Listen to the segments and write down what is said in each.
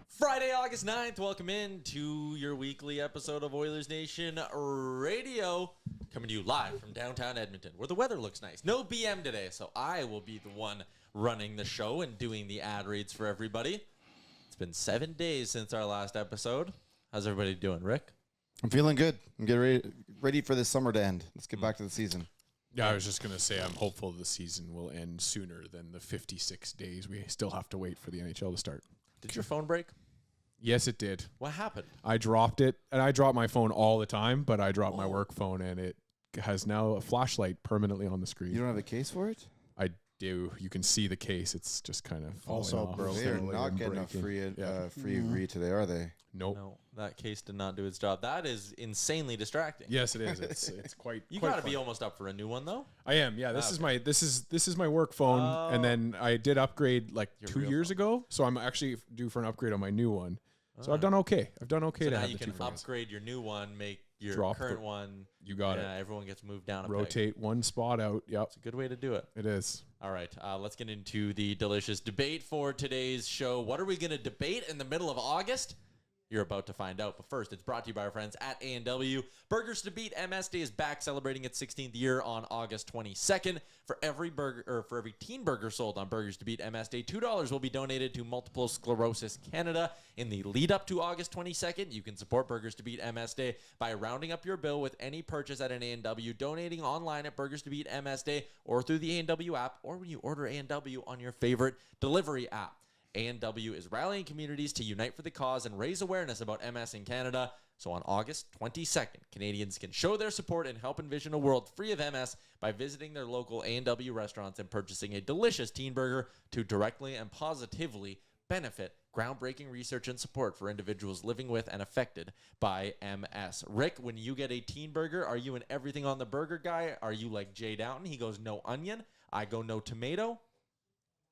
Friday, August 9th. Welcome in to your weekly episode of Oilersnation Radio. Coming to you live from downtown Edmonton, where the weather looks nice. No BM today, so I will be the one running the show and doing the ad reads for everybody. It's been 7 days since our last episode. How's everybody doing, Rick? I'm feeling good. I'm getting ready for this summer to end. Let's get back to the season. Yeah, I was just going to say I'm hopeful the season will end sooner than the 56 days we still have to wait for the NHL to start. Did your phone break? Yes, it did. What happened? I dropped it, and I drop my phone all the time, but I dropped my work phone, and it has now a flashlight permanently on the screen. You don't have a case for it? I do. You can see the case. It's just kind of Also broken. They are not getting a free read today, are they? Nope. No, that case did not do its job. That is insanely distracting. Yes, it is. It's quite. You quite got to be fun. almost up for a new one, though. I am. Yeah, this is my work phone, and then I did upgrade like Your 2 real years phone. ago, so I'm actually due for an upgrade on my new one. So I've done okay. So to now have you the can two phones. upgrade your new one, make your Drop current the- one. You got it. Everyone gets moved down a peg. Rotate one spot out. Yep, It's a good way to do it. it is. All right, let's get into the delicious debate for today's show. What are we going to debate in the middle of August? You're about to find out. But first, it's brought to you by our friends at A&W. Burgers to Beat MS Day is back, celebrating its 16th year on August 22nd. For every teen burger sold on Burgers to Beat MS Day, $2 will be donated to Multiple Sclerosis Canada. In the lead up to August 22nd, you can support Burgers to Beat MS Day by rounding up your bill with any purchase at an A&W, donating online at Burgers to Beat MS Day, or through the A&W app, or when you order A&W on your favorite delivery app. A&W is rallying communities to unite for the cause and raise awareness about MS in Canada. So on August 22nd, Canadians can show their support and help envision a world free of MS by visiting their local A&W restaurants and purchasing a delicious teen burger to directly and positively benefit groundbreaking research and support for individuals living with and affected by MS. Rick, when you get a teen burger, are you an everything on the burger guy? Are you like Jay Downton? He goes no onion. I go no tomato.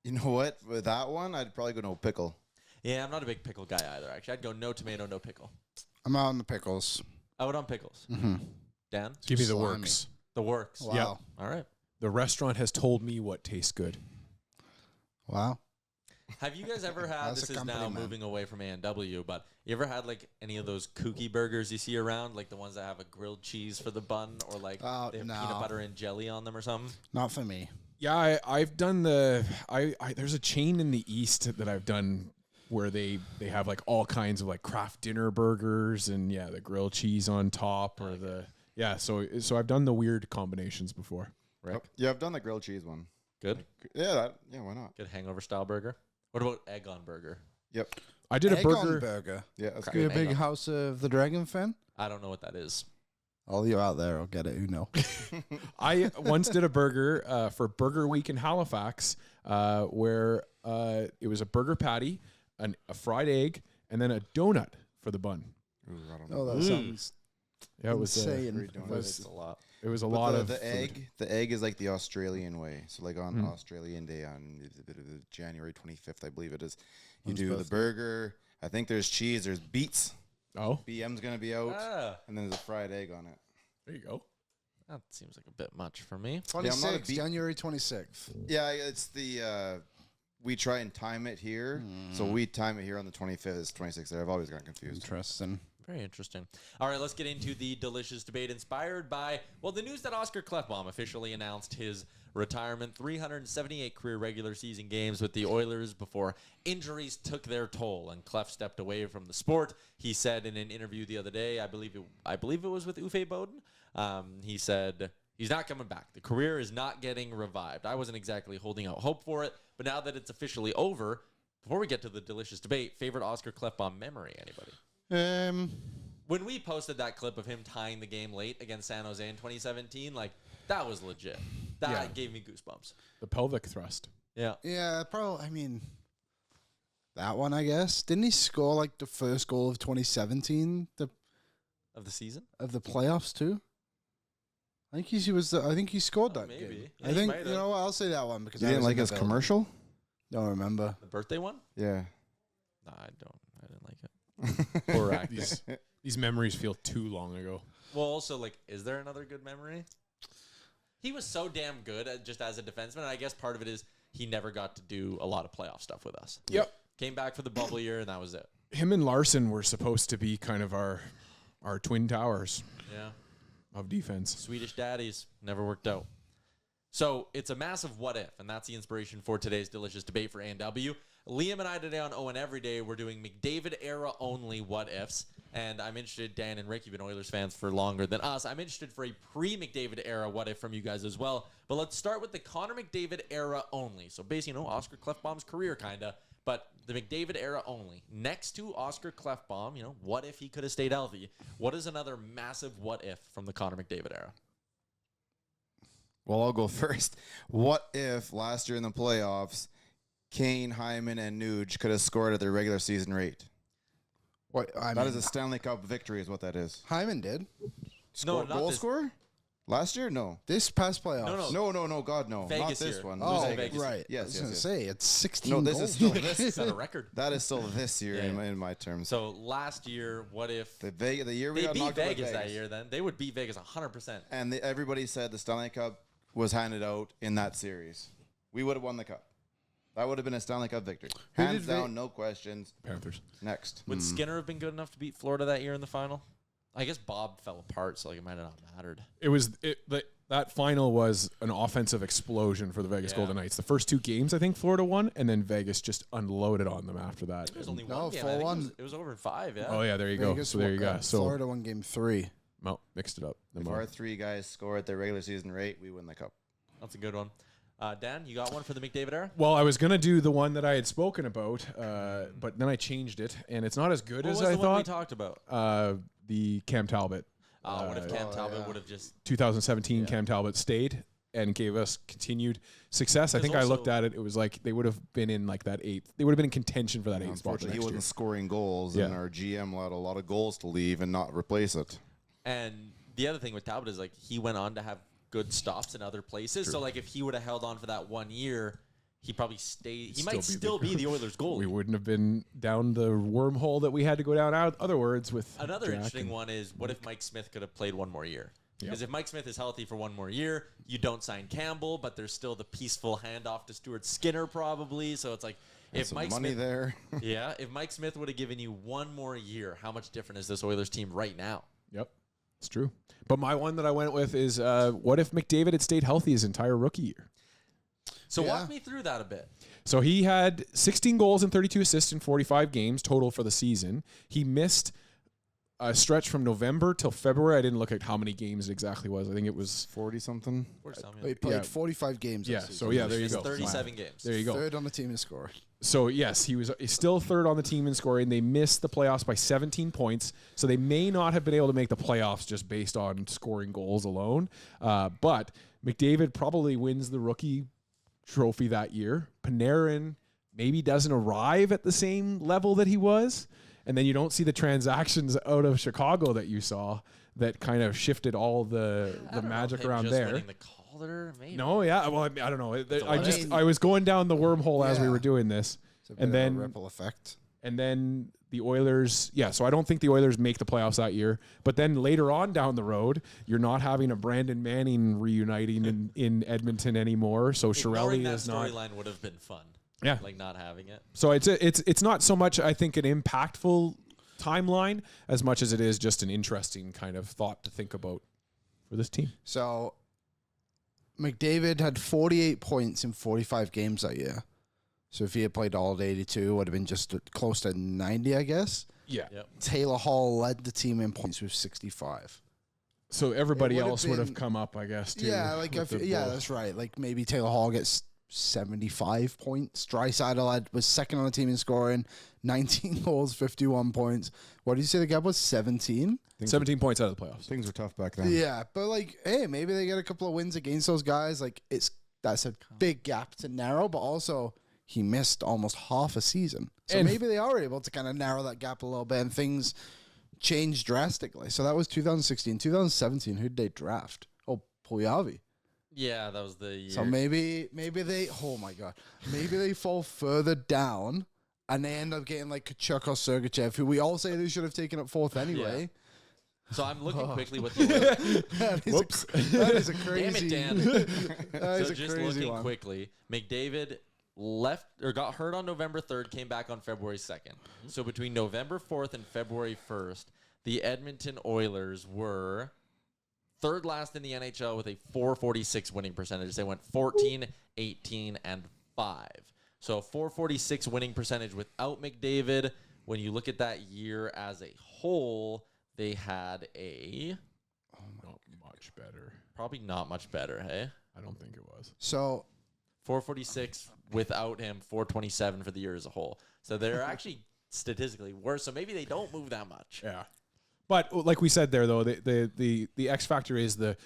You know what? With that one, I'd probably go no pickle. Yeah, I'm not a big pickle guy either, actually. I'd go no tomato, no pickle. I'm out on the pickles. Out on pickles. Mm-hmm. Dan? Give me the Slimy. works. The works. Wow. Yep. All right. The restaurant has told me what tastes good. Wow. Have you guys ever had, That's this a is company, now man. moving away from A&W, but you ever had like any of those kooky burgers you see around, like the ones that have a grilled cheese for the bun or like they have No. peanut butter and jelly on them or something? Not for me. Yeah, I've done there's a chain in the East that I've done where they have like all kinds of like craft dinner burgers and the grilled cheese on top or so I've done the weird combinations before. Rick? Yeah, I've done the grilled cheese one. Good? Yeah, why not? Good hangover style burger. What about egg on burger? Yep. I did Egg a on burger. burger. Yeah, that's Okay. You a good. Egg big on. House of the Dragon fan? I don't know what that is. All you out there will get it. Who know? I once did a burger for Burger Week in Halifax where it was a burger patty, a fried egg, and then a donut for the bun. Ooh, I don't know. Oh, that sounds Yeah, it was insane. Free donut. It's a lot. It was a But lot the, of the food. egg. The egg is like the Australian way. So like on Australian Day on January 25th, I believe it is. You do the burger. I think there's cheese. There's beets. Oh, BM's gonna be out, Ah, and then there's a fried egg on it. there you go. that seems like a bit much for me. 26th, beat- January 26th. Yeah, it's the we try and time it here. So we time it here on the 25th. It's 26th there. I've always gotten confused. Interesting. Very interesting. All right, let's get into the delicious debate inspired by, the news that Oscar Klefbom officially announced his retirement. 378 career regular season games with the Oilers before injuries took their toll and Klef stepped away from the sport. He said in an interview the other day, I believe it was with Uffe Boden, he said he's not coming back. The career is not getting revived. I wasn't exactly holding out hope for it, but now that it's officially over, before we get to the delicious debate, favorite Oscar Klefbom memory, anybody? When we posted that clip of him tying the game late against San Jose in 2017, that was legit. That gave me goosebumps. The pelvic thrust. Yeah. Yeah, probably. I mean, that one, I guess. Didn't he score the first goal of 2017 Of the season? of the playoffs too? I think he was. I think he scored that maybe. game. Yeah, I he think might have. I'll say that one because You I didn't was like in the his building. commercial? Don't remember. The birthday one? Yeah. No, I didn't like it. Poor act. These memories feel too long ago. Well, also, is there another good memory? He was so damn good just as a defenseman, and I guess part of it is he never got to do a lot of playoff stuff with us. Yep. Came back for the bubble year, and that was it. him and Larson were supposed to be kind of our twin towers of defense. Swedish daddies never worked out. So it's a massive what if, and that's the inspiration for today's delicious debate for A&W. Liam and I today on Owen Every Day, we're doing McDavid era only what ifs. And I'm interested, Dan and Rick, you've been Oilers fans for longer than us. I'm interested for a pre-McDavid era what if from you guys as well. But let's start with the Connor McDavid era only. So basically, Oscar Klefbom's career kind of, but the McDavid era only. Next to Oscar Klefbom, what if he could have stayed healthy? What is another massive what if from the Connor McDavid era? Well, I'll go first. What if last year in the playoffs, Kane, Hyman, and Nuge could have scored at their regular season rate? That is a Stanley Cup victory is what that is. Hyman did. No, not goal this. scorer? Last year? No. This past playoffs. No, God, no. Vegas Not this year. one. Oh, Vegas. right. Yes, I was yes, going to yes. say, it's 16 No, this goals. is still this. Set a record. That is still this year Yeah. in my terms. So last year, what if The year we they got beat knocked out by Vegas that year? Then they would beat Vegas 100%. And everybody said the Stanley Cup was handed out in that series. We would have won the cup. That would have been a Stanley Cup victory. Who Hands did down, no questions. Panthers. Next. Would Skinner have been good enough to beat Florida that year in the final? I guess Bob fell apart, so it might have not mattered. That final was an offensive explosion for the Vegas Yeah. Golden Knights. The first two games, I think Florida won, and then Vegas just unloaded on them after that. There was only No, one game. I think 4-1. it was over in 5, yeah. Oh yeah, there you go. Vegas So there you won- go. So Florida won game 3. mixed it up. If our three guys score at their regular season rate, we win the cup. That's a good one. Dan, you got one for the McDavid era? Well, I was gonna do the one that I had spoken about, but then I changed it, and it's not as good What as was I the one we thought. talked about? The Cam Talbot. What if Cam Talbot yeah. would have just... 2017 Yeah. Cam Talbot stayed and gave us continued success. I There's think I looked also- at it. It was like they would have been in like that 8th. They would have been in contention for that 8th spot. Unfortunately, he next wasn't year. scoring goals, Yeah. and our GM allowed a lot of goals to leave and not replace it. And the other thing with Talbot is, he went on to have good stops in other places. So, if he would have held on for that 1 year, he probably stayed. He might still be the Oilers goalie. We wouldn't have been down the wormhole that we had to go down. Other words, with Another Jack interesting and- one is, what if Mike Smith could have played 1 more year? Yeah. Because if Mike Smith is healthy for 1 more year, you don't sign Campbell, but there's still the peaceful handoff to Stuart Skinner probably. So it's if Some Mike money Smith, there. if Mike Smith would have given you 1 more year, how much different is this Oilers team right now? Yep, it's true. But my one that I went with is, what if McDavid had stayed healthy his entire rookie year? So Yeah. walk me through that a bit. So he had 16 goals and 32 assists in 45 games total for the season. He missed a stretch from November till February. I didn't look at how many games it exactly was. I think it was 40-something. He played Yeah. 45 games. Yeah, this season. so yeah, there you It's go. 37 games. There you go. Third on the team in scoring. So yes, he's still third on the team in scoring. They missed the playoffs by 17 points, so they may not have been able to make the playoffs just based on scoring goals alone. But McDavid probably wins the rookie trophy that year. Panarin maybe doesn't arrive at the same level that he was, and then you don't see the transactions out of Chicago that you saw that kind of shifted all the magic around just there. winning the Calder, maybe. No, yeah, well, I don't know. what I was going down the wormhole as we Yeah. were doing this, It's a bit and of then a ripple effect. and then the Oilers, so I don't think the Oilers make the playoffs that year. But then later on down the road, you're not having a Brandon Manning reuniting in Edmonton anymore. So Ignoring Chiarelli that is not. storyline would have been fun. Yeah. Not having it. So it's not so much, I think, an impactful timeline as much as it is just an interesting kind of thought to think about for this team. So McDavid had 48 points in 45 games that year. So if he had played all at 82, it would have been just close to 90, I guess. Yeah. Yep. Taylor Hall led the team in points with 65. So everybody It would have else would have been- come up, I guess, too. Yeah, with the yeah, ball. that's right. Like maybe Taylor Hall gets 75 points. Draisaitl was second on the team in scoring, 19 goals, 51 points. What did you say the gap was? 17? 17 points out of the playoffs. Things were tough back then. Yeah, but hey, maybe they get a couple of wins against those guys. That's a big gap to narrow, but also he missed almost half a season. So And- maybe they are able to kind of narrow that gap a little bit and things changed drastically. So that was 2016. 2017, who did they draft? Oh, Puljujarvi. Yeah, that was the year. So maybe they, oh my God, maybe they fall further down and they end up getting like Kachuk or Sergachev, who we all say they should have taken at 4th anyway. So I'm looking quickly with the Oilers. That is a Damn crazy. it, Dan. That is So a just crazy looking one. quickly, McDavid got hurt on November 3rd, came back on February 2nd. So between November 4th and February 1st, the Edmonton Oilers were third last in the NHL with a .446 winning percentage. They went 14, 18, and 5. So a .446 winning percentage without McDavid. When you look at that year as a whole, they had a... Not much better. Probably not much better, hey? I don't think it was. So 446 without him, 427 for the year as a whole. So they're actually statistically worse. So maybe they don't move that much. Yeah. But like we said there, though, the X factor is the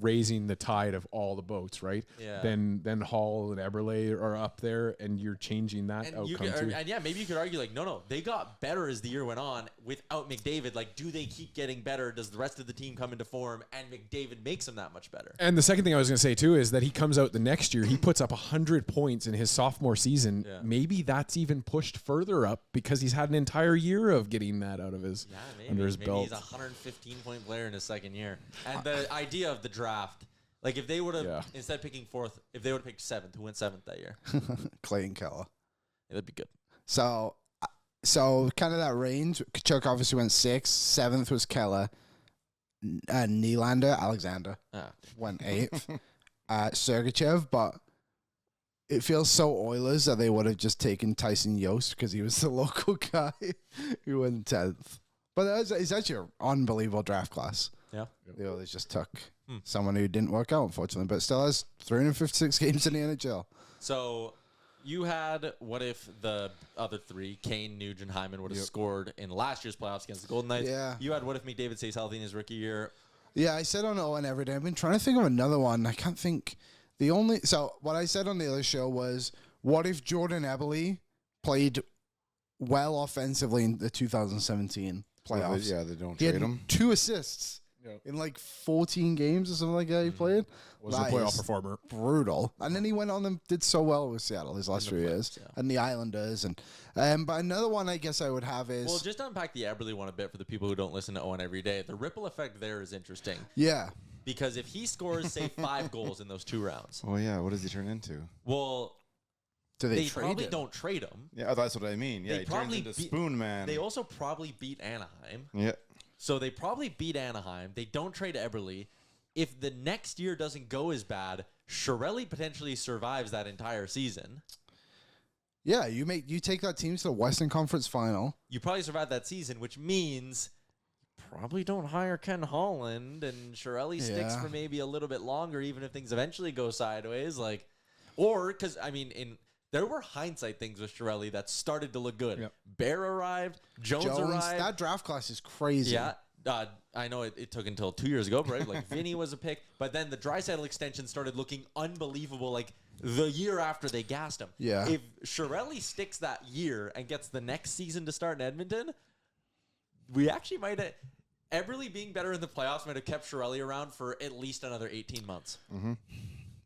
raising the tide of all the boats, right? Yeah. Then Hall and Eberle are up there, and you're changing that And outcome too. and yeah, maybe you could argue like, no, they got better as the year went on without McDavid. Like, do they keep getting better? Does the rest of the team come into form, and McDavid makes them that much better? And the second thing I was going to say too is that he comes out the next year, he puts up 100 points in his sophomore season. Yeah. Maybe that's even pushed further up because he's had an entire year of getting that out of his under his belt. He's a 115-point player in his second year. And the idea of the draft, like if they would have instead of picking fourth, if they would have picked seventh, who went seventh that year? Clayton Keller. Yeah, that'd be good. So kind of that range. Kachuk obviously went 6th. 7th was Keller. Alexander went 8th. Sergachev, but it feels so Oilers that they would have just taken Tyson Yost because he was the local guy who went 10th. But it's actually an unbelievable draft class. Yeah. The Oilers just took someone who didn't work out, unfortunately, but still has 356 games in the NHL. So you had, what if the other three, Kane, Nugent, Hyman, would have scored in last year's playoffs against the Golden Knights? Yeah. You had, what if McDavid stays healthy in his rookie year? Yeah, I said on Owen every day. I've been trying to think of another one. I can't think. So what I said on the other show was, what if Jordan Eberle played well offensively in the 2017 playoffs? Yeah, they don't He trade had him. 2 assists in like 14 games or something like that he played. Was a That playoff is performer. Brutal. And then he went on and did so well with Seattle his last few years. Yeah. And the Islanders. And but another one I guess I would have is... Well, just to unpack the Eberle one a bit for the people who don't listen to Owen every day. The ripple effect there is interesting. Yeah. Because if he scores, say, 5 goals in those 2 rounds, Oh, yeah. What does he turn into? well, Do they trade probably him? don't trade him. Yeah, that's what I mean. Yeah, They he turns probably into beat- Spoon Man. They also probably beat Anaheim. Yeah. So they probably beat Anaheim. They don't trade Eberle. If the next year doesn't go as bad, Chiarelli potentially survives that entire season. Yeah, you take that team to the Western Conference Final. You probably survive that season, which means you probably don't hire Ken Holland, and Chiarelli sticks Yeah. for maybe a little bit longer, even if things eventually go sideways. Or because there were hindsight things with Chiarelli that started to look good. Yep. Bear arrived, Jones arrived. That draft class is crazy. Yeah. I know it took until 2 years ago, right? Like Vinny was a pick, but then the Draisaitl extension started looking unbelievable. Like the year after they gassed him. Yeah. If Chiarelli sticks that year and gets the next season to start in Edmonton, we actually might have. Eberle being better in the playoffs might have kept Chiarelli around for at least another 18 months. Mm-hmm.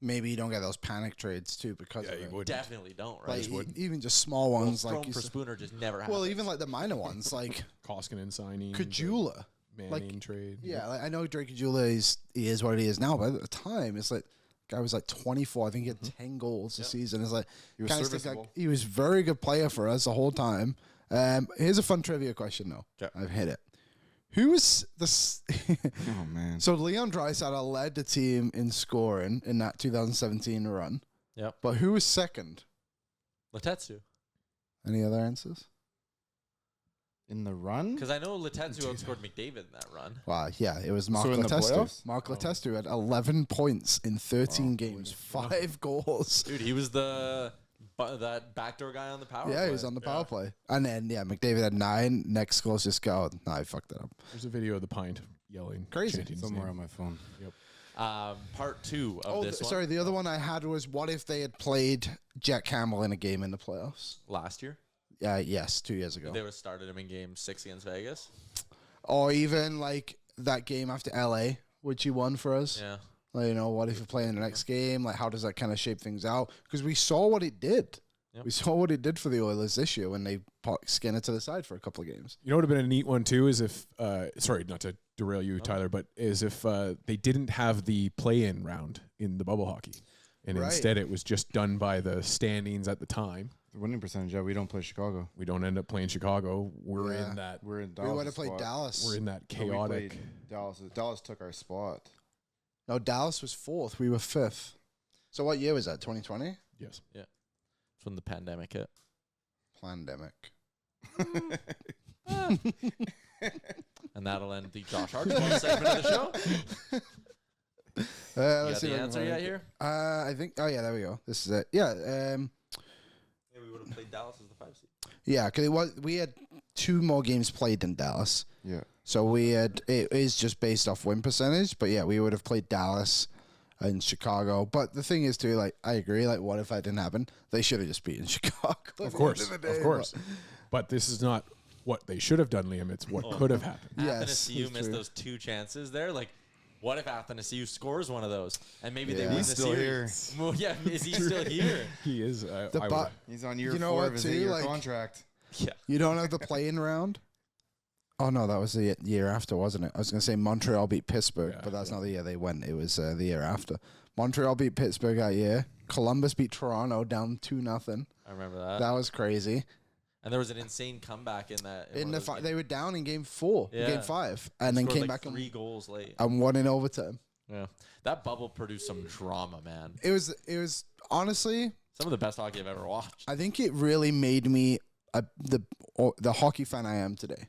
Maybe you don't get those panic trades too because of you it. would. Definitely don't, right? Like, even just small ones like Strome you for said. Spooner just never happened. Well, even like the minor ones like Koskinen signing. Kajula. Manning trade. Yeah, like, I know Drake Kajula is what he is now, but at the time it's like guy was like 24. I think he had 10 goals a season. It's like He was kinda stick serviceable. like, he was a very good player for us the whole time. Here's a fun trivia question though. Okay. I've hit it. Who was this? Oh, man. So Leon Draisaitl led the team in scoring in that 2017 run. Yep. But who was second? Letetsu. Any other answers? In the run? Because I know Letetsu outscored McDavid in that run. Wow, yeah, it was Mark So in the Letestu. playoffs? Mark Letestu had 11 points in 13 games, 5 goals. Dude, he was that backdoor guy on the power Yeah, play. he was on the power play. And then, McDavid had 9. Next closest guy. No, I fucked that up. There's a video of the pint yelling. Crazy. chanting his Somewhere name. on my phone. Part 2 of this one. Sorry, the other one I had was what if they had played Jack Campbell in a game in the playoffs? Last year. Yes, 2 years ago. They would have started him in game 6 against Vegas. Or even like that game after LA, which he won for us. Yeah. Like, what if you're playing the next game? Like, how does that kind of shape things out? Because we saw what it did. Yep. We saw what it did for the Oilers this year when they skinned it to the side for a couple of games. You know what would have been a neat one too is if, sorry, not to derail you, Tyler, but is if they didn't have the play-in round in the bubble hockey. And instead it was just done by the standings at the time. The winning percentage, we don't play Chicago. We don't end up playing Chicago. We're in that. We're in Dallas. We would have played Dallas. We're in that No, we chaotic. played Dallas. Dallas took our spot. No, Dallas was 4th. We were 5th. So what year was that? 2020? Yes. It's when the pandemic hit. Pandemic. And that'll end the Josh Archibald segment of the show. You got Let's see the if I can answer find yet it. here? I think. Oh yeah, there we go. This is it. Yeah. Yeah, we would have played Dallas as the 5 seed. Yeah. Because we had 2 more games played in Dallas. Yeah. So it is just based off win percentage. But yeah, we would have played Dallas and Chicago. But the thing is too, like, I agree. Like, what if that didn't happen? They should have just beaten Chicago. Of course. But this is not what they should have done, Liam. It's what could have happened. Yes, Athanasiou it's missed true. those 2 chances there. Like, what if Athanasiou scores one of those and maybe they Yeah. win He's the still series? Well, yeah, is he still here? He is. He's on year You know 4 what, of his too? 8-year Like- contract. Yeah. You don't have the play-in round? Oh, no, that was the year after, wasn't it? I was going to say Montreal beat Pittsburgh, but that's not the year they went. It was the year after. Montreal beat Pittsburgh that year. Columbus beat Toronto down 2-0. I remember that. That was crazy. And there was an insane comeback in that. They were down in game 4, game 5, and then Scored came like back 3 goals late. and won in overtime. Yeah, that bubble produced some drama, man. It was honestly, Some of the best hockey I've ever watched. I think it really made me the hockey fan I am today.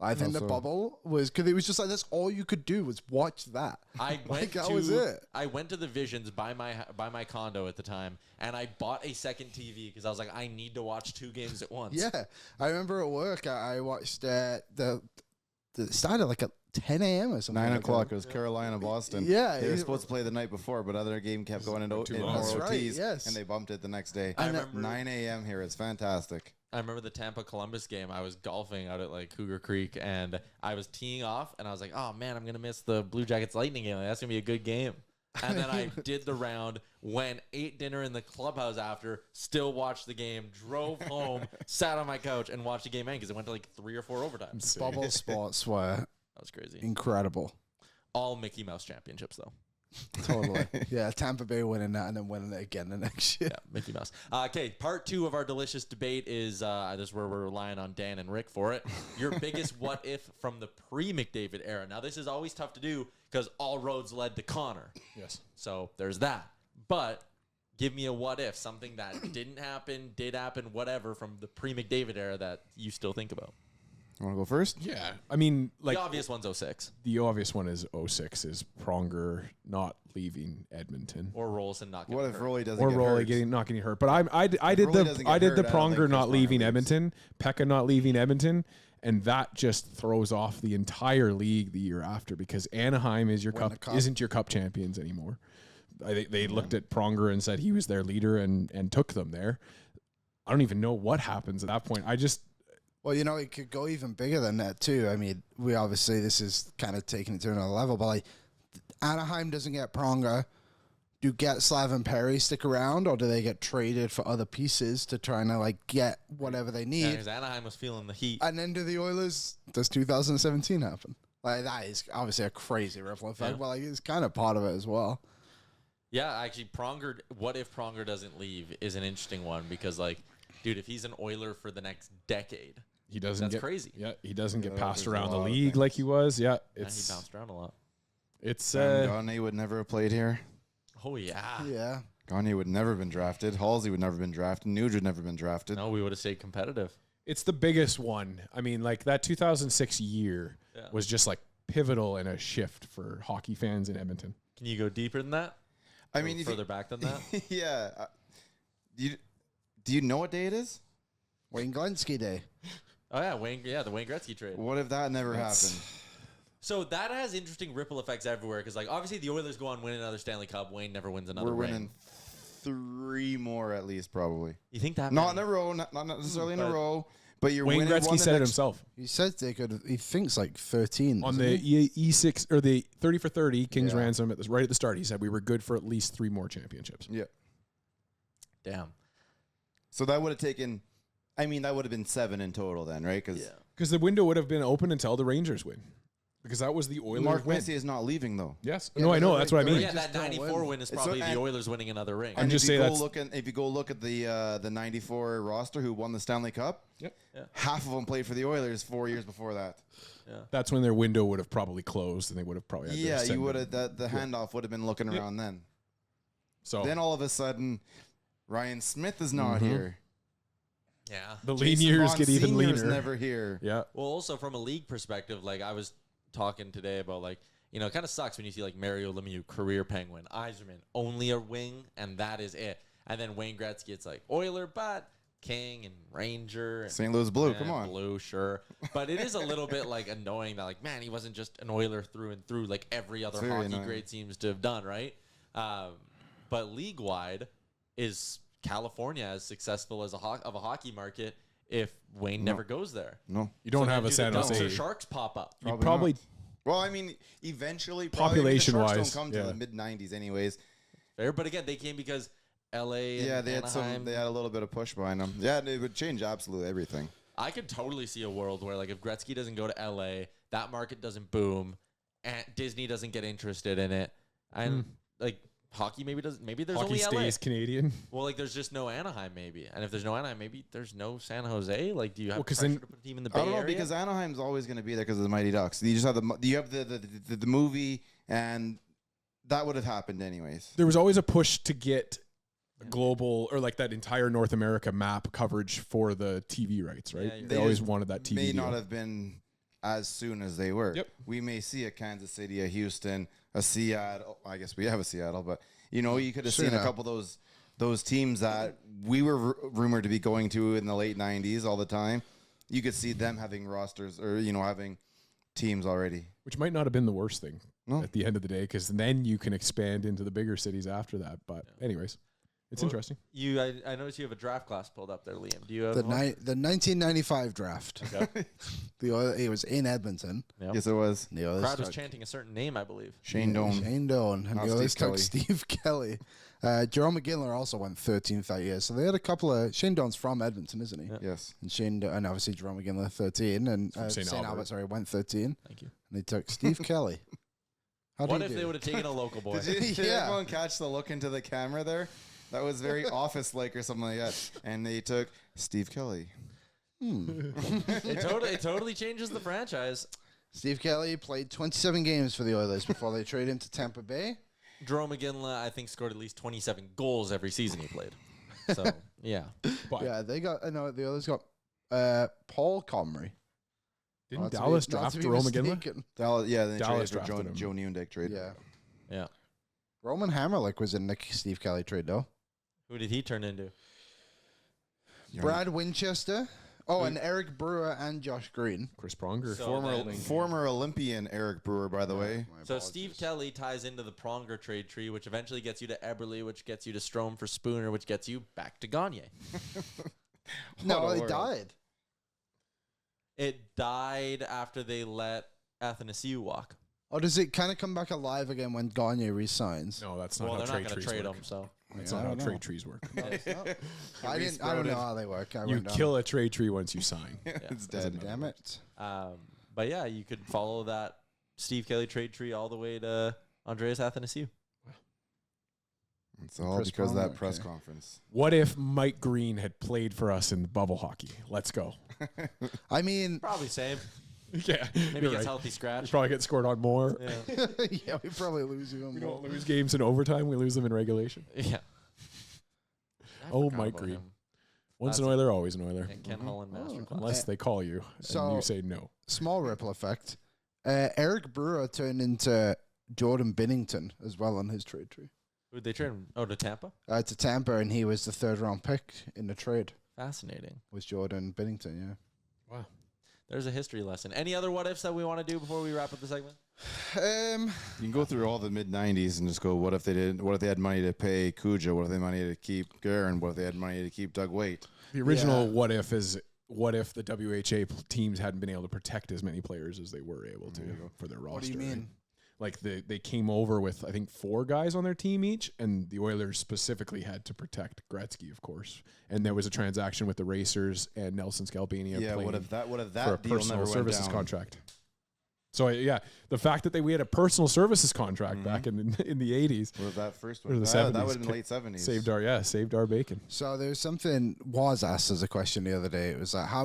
I think the Also- bubble was because it was just like that's all you could do was watch that. I went that to was it. I went to the Visions by my condo at the time, and I bought a second TV because I was like, I need to watch 2 games at once. Yeah, I remember at work I watched the it started like at 10 a.m. or something. 9 like o'clock. that. It was Carolina, Boston. Yeah, They were it- supposed to play the night before, but other game kept going into too in long. That's right, OTs, yes. and they bumped it the next day. I And remember 9 a.m. here. It's fantastic. I remember the Tampa Columbus game. I was golfing out at like Cougar Creek, and I was teeing off, and I was like, "Oh man, I'm gonna miss the Blue Jackets Lightning game. Like, that's gonna be a good game." And then I did the round, went, ate dinner in the clubhouse after, still watched the game, drove home, sat on my couch, and watched the game end because it went to like 3 or 4 overtimes. Bubble sports were That was crazy. incredible. All Mickey Mouse championships though. Totally. Yeah, Tampa Bay winning that and then winning it again the next year. Yeah, Mickey Mouse. Okay, part 2 of our delicious debate is this is where we're relying on Dan and Rick for it. Your biggest what if from the pre-McDavid era. Now, this is always tough to do because all roads led to Connor. Yes. So there's that. But give me a what if, something that didn't happen, did happen, whatever from the pre-McDavid era that you still think about. You want to go first? Yeah. I mean, like The obvious one's 06. the obvious one is 06 is Pronger not leaving Edmonton. Or Rolson not getting What if hurt. Rolly doesn't Or get Rolly hurt? not getting hurt. But I did Rolly the doesn't I get did the hurt, I don't think Pronger not Chris Pronger leaving leaves. Edmonton, Pekka not leaving Edmonton, and that just throws off the entire league the year after because Anaheim is your Win the cup cup. isn't your cup champions anymore. They looked at Pronger and said he was their leader and took them there. I don't even know what happens at that point. Well, you know, it could go even bigger than that, too. I mean, we obviously, this is kind of taking it to another level, but like, Anaheim doesn't get Pronger. Do Getzlav and Perry stick around, or do they get traded for other pieces to try and, like, get whatever they Yeah, need? because Anaheim was feeling the heat. And then do the Oilers, does 2017 happen? Like, that is obviously a crazy ripple effect, Yeah. but, like, it's kind of part of it as well. Yeah, actually, Pronger. What if Pronger doesn't leave is an interesting one because, like, dude, if he's an Oiler for the next decade, He doesn't That's get crazy. Yeah, he doesn't get Yeah, passed there's a around the lot of league things. like he was. Yeah, he it's bounced around a lot. it's Gagne would never have played here. Oh yeah. Yeah. Gagne would never have been drafted. Halsey would never have been drafted. Nugent would never been drafted. No, we would have stayed competitive. it's the biggest one. I mean, like that 2006 year Yeah. was just like pivotal and a shift for hockey fans in Edmonton. Can you go deeper than that? I Or mean, if further back than that. yeah. Do you know what day it is? Wayne Gretzky Day. Oh yeah, the Wayne Gretzky trade. What if that never happened? So that has interesting ripple effects everywhere because, like, obviously the Oilers go on win another Stanley Cup. Wayne never wins another We're ring. winning 3 more at least, probably. You think that? Not in many? a row, not necessarily in a But- row, but you're Wayne winning one Gretzky the said it next- himself He says they could, he thinks like 13. on doesn't the he? E6 or the 30 for 30 Kings Yeah. ransom right at the start. He said we were good for at least 3 more championships. Yeah. Damn. So that would have taken. I mean, that would have been 7 in total then, right? Because Yeah. Because the window would have been open until the Rangers win. Because that was the Oilers Mark win. Messier is not leaving though. Yes. Yeah, No, I know. they're That's what I right mean. Yeah, that 94 win is probably the Oilers winning another ring. I'm just saying If you go look at the 94 roster who won the Stanley Cup, Yep. Yeah. half of them played for the Oilers 4 years before that. Yeah. That's when their window would have probably closed, and they would have probably had to Yeah, send you would them. have the handoff would have been looking around then. So Then all of a sudden, Ryan Smith is not here. Yeah. the lean Jason years Bond get even Sr. is leaner. never here. Yeah. Well, also from a league perspective, like I was talking today about, like, you know, it kind of sucks when you see like Mario Lemieux, career Penguin, Yzerman, only a wing, and that is it. And then Wayne Gretzky, it's like Oiler, but King and Ranger. And, St. Louis Blue, come on. Blue, sure. But it is a little bit like annoying that, like, man, he wasn't just an Oiler through and through like every other It's very hockey annoying. great seems to have done, right? But league-wide, is California as successful as a hockey market if Wayne never goes there? No. You don't So have then a do San the Jose. dumpster Sharks pop up. You Probably probably not. Well, I mean, eventually, Population-wise, the Sharks don't come yeah. to the mid 90s, anyways. Fair, but again, they came because L.A. and Yeah, they had Anaheim. They had a little bit of push behind them. Yeah, it would change absolutely everything. I could totally see a world where, like, if Gretzky doesn't go to L.A., that market doesn't boom, and Disney doesn't get interested in it, and like hockey maybe doesn't. Maybe there's hockey only stays LA. Canadian. Well, like there's just no Anaheim, maybe, and if there's no Anaheim, maybe there's no San Jose. Like, do you have Well, 'cause pressure then- to put a team in the Bay I don't know Area? because Anaheim's always going to be there because of the Mighty Ducks. You just have the movie, and that would have happened anyways. There was always a push to get a global or like that entire North America map coverage for the TV rights, right? Yeah, you're they right. always just wanted that TV May deal. not have been as soon as they were. Yep. We may see a Kansas City, a Houston, a Seattle. I guess we have a Seattle, but you know, you could have Sure, seen a yeah. couple of those teams that we were rumored to be going to in the late 90s all the time. You could see them having rosters or, you know, having teams already. Which might not have been the worst thing No. at the end of the day, because then you can expand into the bigger cities after that. But anyways, it's Well, interesting. I noticed you have a draft class pulled up there, Liam. Do you have The one? the 1995 draft. Okay. It was in Edmonton. Yep. Yes, it was. The Oilers Crowd was took chanting a certain name, I believe. Shane Doan. Shane Doan. And Not the Oilers Steve took Steve Kelly. Jerome McGinley also went 13th that year. So they had a couple of... Shane Doan's from Edmonton, isn't he? Yeah. Yes. And and obviously Jerome McGinley 13. And From St. St. Albert. Albert, sorry, went 13. Thank you. And they took Steve Kelly. How'd What he if do? they would have taken a local boy? Did Yeah. everyone catch the look into the camera there? That was very office-like or something like that. And they took Steve Kelly. It totally changes the franchise. Steve Kelly played 27 games for the Oilers before they traded him to Tampa Bay. Jerome McGinley, I think, scored at least 27 goals every season he played. So, yeah. But Yeah, they got... No, the Oilers got Paul Comrie. didn't Not to be- Dallas not draft to be Jerome McGinley? mistaken. Dallas, yeah, then they Dallas traded for drafted him. Joe Neundick trade. Yeah. Yeah. Roman Hamrlik was in the Steve Kelly trade, though. Who did he turn into? Brad Winchester. Oh, and Eric Brewer and Josh Green. Chris Pronger. So Former Olympian Eric Brewer, by the way. So Steve Kelly ties into the Pronger trade tree, which eventually gets you to Eberle, which gets you to Strome for Spooner, which gets you back to Gagne. No, What a he world. died. It died after they let Athanasiou walk. Or does it kind of come back alive again when Gagne resigns? No, that's not Well, how they're not trade going to trees trade work. him, so. That's Yeah, not I how don't trade know. trees work. I don't know how they work. I You went down. kill a trade tree once you sign. It's Doesn't dead. Damn it. But yeah, you could follow that Steve Kelly trade tree all the way to Andreas Athanasiou. It's all Chris because of that Pronger, press okay. conference. What if Mike Green had played for us in bubble hockey? Let's go. I mean, Probably same. Yeah, Maybe you're gets right. healthy We scratch. probably get scored on more. Yeah. yeah, we probably lose you. We don't lose games in overtime. We lose them in regulation. Yeah. I Oh, forgot Mike about Green. him. Once That's an Oiler, always an Oiler. Ken Holland masterclass. Unless they call you and So- you say no. Small ripple effect. Eric Brewer turned into Jordan Binnington as well on his trade tree. Who'd they trade him? Oh, to Tampa? To Tampa, and he was the 3rd round pick in the trade. Fascinating. Was Jordan Binnington? Yeah. Wow. There's a history lesson. Any other what ifs that we want to do before we wrap up the segment? You can go through all the mid '90s and just go, what if they did? What if they had money to pay Cujo? What if they had money to keep Guerin? What if they had money to keep Doug Waite? The original Yeah. what if is what if the WHA teams hadn't been able to protect as many players as they were able to for their roster? What do you right? mean? Like they came over with I think 4 guys on their team each, and the Oilers specifically had to protect Gretzky, of course. And there was a transaction with the Racers and Nelson Scalabini Yeah. playing What if that for a deal personal never went services down? contract. So the fact that we had a personal services contract back in the 80s. What was that first Or one? the That 70s. would have been late 70s. Saved our bacon. So there's something was asked as a question the other day. It was like, how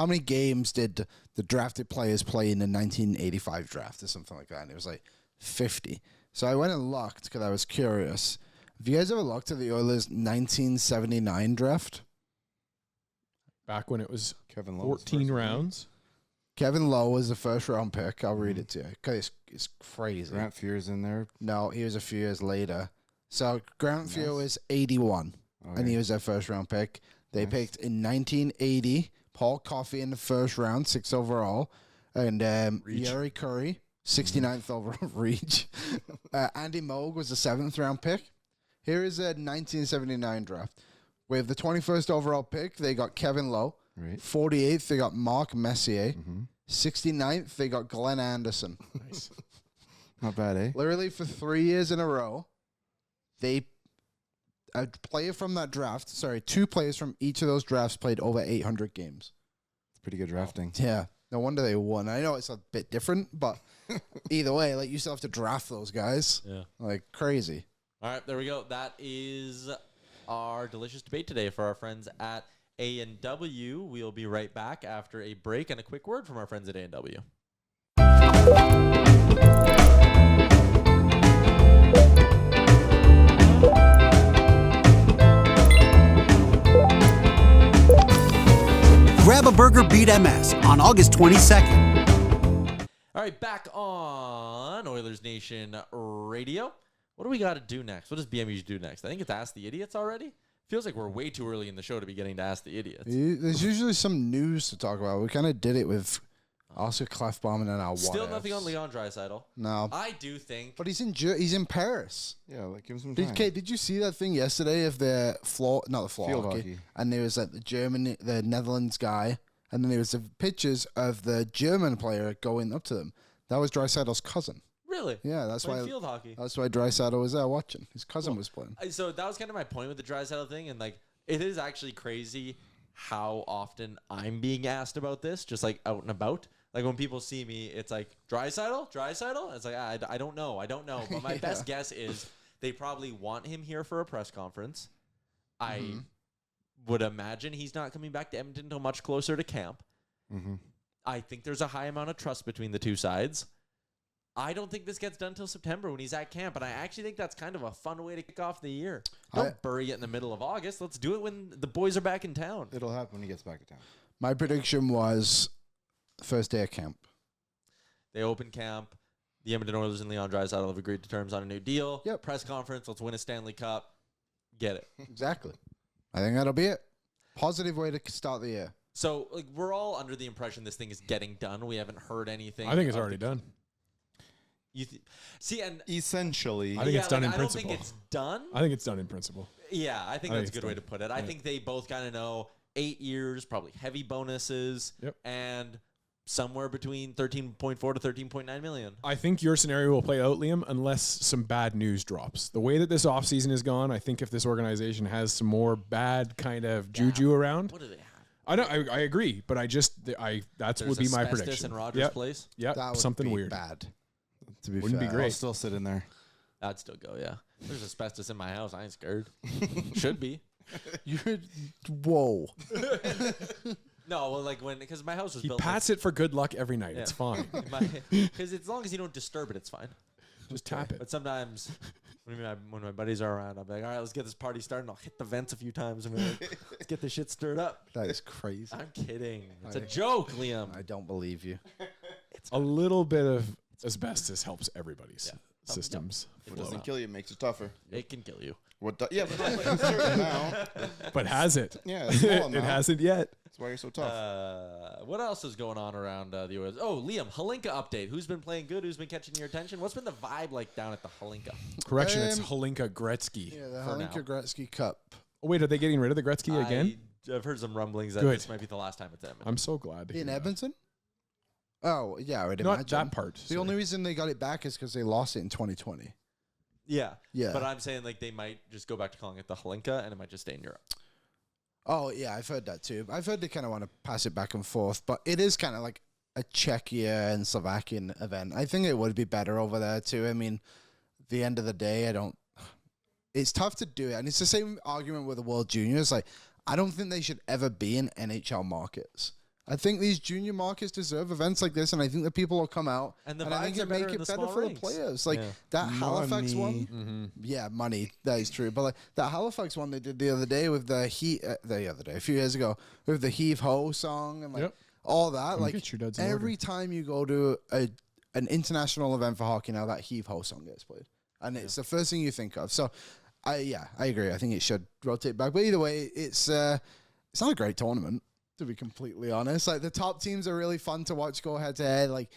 many games did the drafted players play in the 1985 draft or something like that? And it was like 50. So I went and looked because I was curious. Have you guys ever looked at the Oilers 1979 draft? Back when it was Kevin Lowe 14 rounds. Kevin Lowe was the first round pick. I'll read it to you because it's crazy. Grant Fuhr's in there. No, he was a few years later. So Grant Fuhr was 81, and he was their first round pick. They picked in 1980 Paul Coffey in the first round, 6th overall, and Yuri Curry, 69th overall reach. Andy Moog was the 7th round pick. Here is a 1979 draft. With the 21st overall pick, they got Kevin Lowe. Right. 48th, they got Mark Messier. 69th, they got Glenn Anderson. Nice. Not bad, eh? Literally for 3 years in a row, a player from that draft, 2 players from each of those drafts played over 800 games. It's pretty good drafting. Yeah. No wonder they won. I know it's a bit different, but either way, like, you still have to draft those guys. Yeah. Like, crazy. All right, there we go. That is our delicious debate today for our friends at A&W. We'll be right back after a break and a quick word from our friends at A&W. Grab a Burger Beat MS on August 22nd. All right, back on Oilers Nation Radio. What do we got to do next? What does BMU do next? I think it's Ask the Idiots already. Feels like we're way too early in the show to be getting to Ask the Idiots. There's usually some news to talk about. We kind of did it with Oscar Klefbom and then our Still nothing on Leon Draisaitl. No. I do think. But he's in Paris. Yeah, like give him some time. Did you see that thing yesterday of the floor, not the floor Field hockey, hockey. and there was like the Netherlands guy, and then there was the pictures of the German player going up to them. That was Draisaitl's cousin. Really? Yeah, that's Playing why field hockey. That's why Draisaitl was there watching. His cousin was playing. So that was kind of my point with the Draisaitl thing, and like it is actually crazy how often I'm being asked about this, just like out and about. Like when people see me, it's like Draisaitl. It's like I don't know. But my best guess is they probably want him here for a press conference. I would imagine he's not coming back to Edmonton until much closer to camp. I think there's a high amount of trust between the two sides. I don't think this gets done until September when he's at camp, and I actually think that's kind of a fun way to kick off the year. Don't bury it in the middle of August. Let's do it when the boys are back in town. It'll happen when he gets back to town. My prediction was first day of camp. They open camp. The Edmonton Oilers and Leon Draisaitl have agreed to terms on a new deal. Yep. Press conference. Let's win a Stanley Cup. Get it. Exactly. I think that'll be it. Positive way to start the year. So like we're all under the impression this thing is getting done. We haven't heard anything. I think it's already done. See, and Essentially, I think it's done in I principle. don't think it's done. I think it's done in principle. Yeah, I think that's a good way to put it. I Right. think they both kind of know 8 years, probably heavy bonuses, and somewhere between 13.4 to 13.9 million. I think your scenario will play out, Liam, unless some bad news drops. The way that this offseason is gone, I think if this organization has some more bad kind of juju around. What do they have? I agree, but that would be my asbestos prediction. in Rogers Place. Yeah, That would something be weird. bad. to be Wouldn't be fair, great. I'll still sit in there. I'd still go, yeah. There's asbestos in my house. I ain't scared. Should be. Whoa. No, well, like because my house was He built. pats it for good luck every night. Yeah. It's fine. Because as long as you don't disturb it, it's fine. Just tap it. But sometimes when my buddies are around, I'll be like, all right, let's get this party started. And I'll hit the vents a few times and be like, let's get this shit stirred up. That is crazy. I'm kidding. It's a joke, Liam. I don't believe you. A little bit of asbestos helps everybody's systems. If it doesn't kill you, it makes it tougher. It can kill you. Yeah, but not like a certain amount. But has it? Yeah, a small It amount. hasn't yet. That's why you're so tough. What else is going on around the Oilers? Oh, Liam, Hlinka update. Who's been playing good? Who's been catching your attention? What's been the vibe like down at the Hlinka? Correction, it's Hlinka Gretzky. Yeah, the For Hlinka now. Gretzky Cup. Oh, wait, are they getting rid of the Gretzky again? I've heard some rumblings that Good. this might be the last time it's Edmonton. I'm so glad to hear In that. Edmonton? Oh, yeah, I would Not imagine. that part. The only reason they got it back is because they lost it in 2020. Yeah. Yeah. But I'm saying like they might just go back to calling it the Hlinka and it might just stay in Europe. Oh, yeah, I've heard that too. I've heard they kind of want to pass it back and forth, but it is kind of like a Czechia and Slovakian event. I think it would be better over there too. I mean, at the end of the day, it's tough to do it. And it's the same argument with the World Juniors. Like, I don't think they should ever be in NHL markets. I think these junior markets deserve events like this, and I think that people will come out, And the I think vibes are it better make in it the better small for rinks. the players. Like Yeah. that Halifax Money. one, yeah, money, that is true. But like that Halifax one they did the other day with a few years ago, with the Heave Ho song and like Yep. all that. Come Like get your duds in every time you go to an international event for hockey now, that Heave Ho song gets played, and it's the first thing you think of. So, I agree. I think it should rotate back. But either way, it's not a great tournament, to be completely honest. Like, the top teams are really fun to watch go head to head. Like,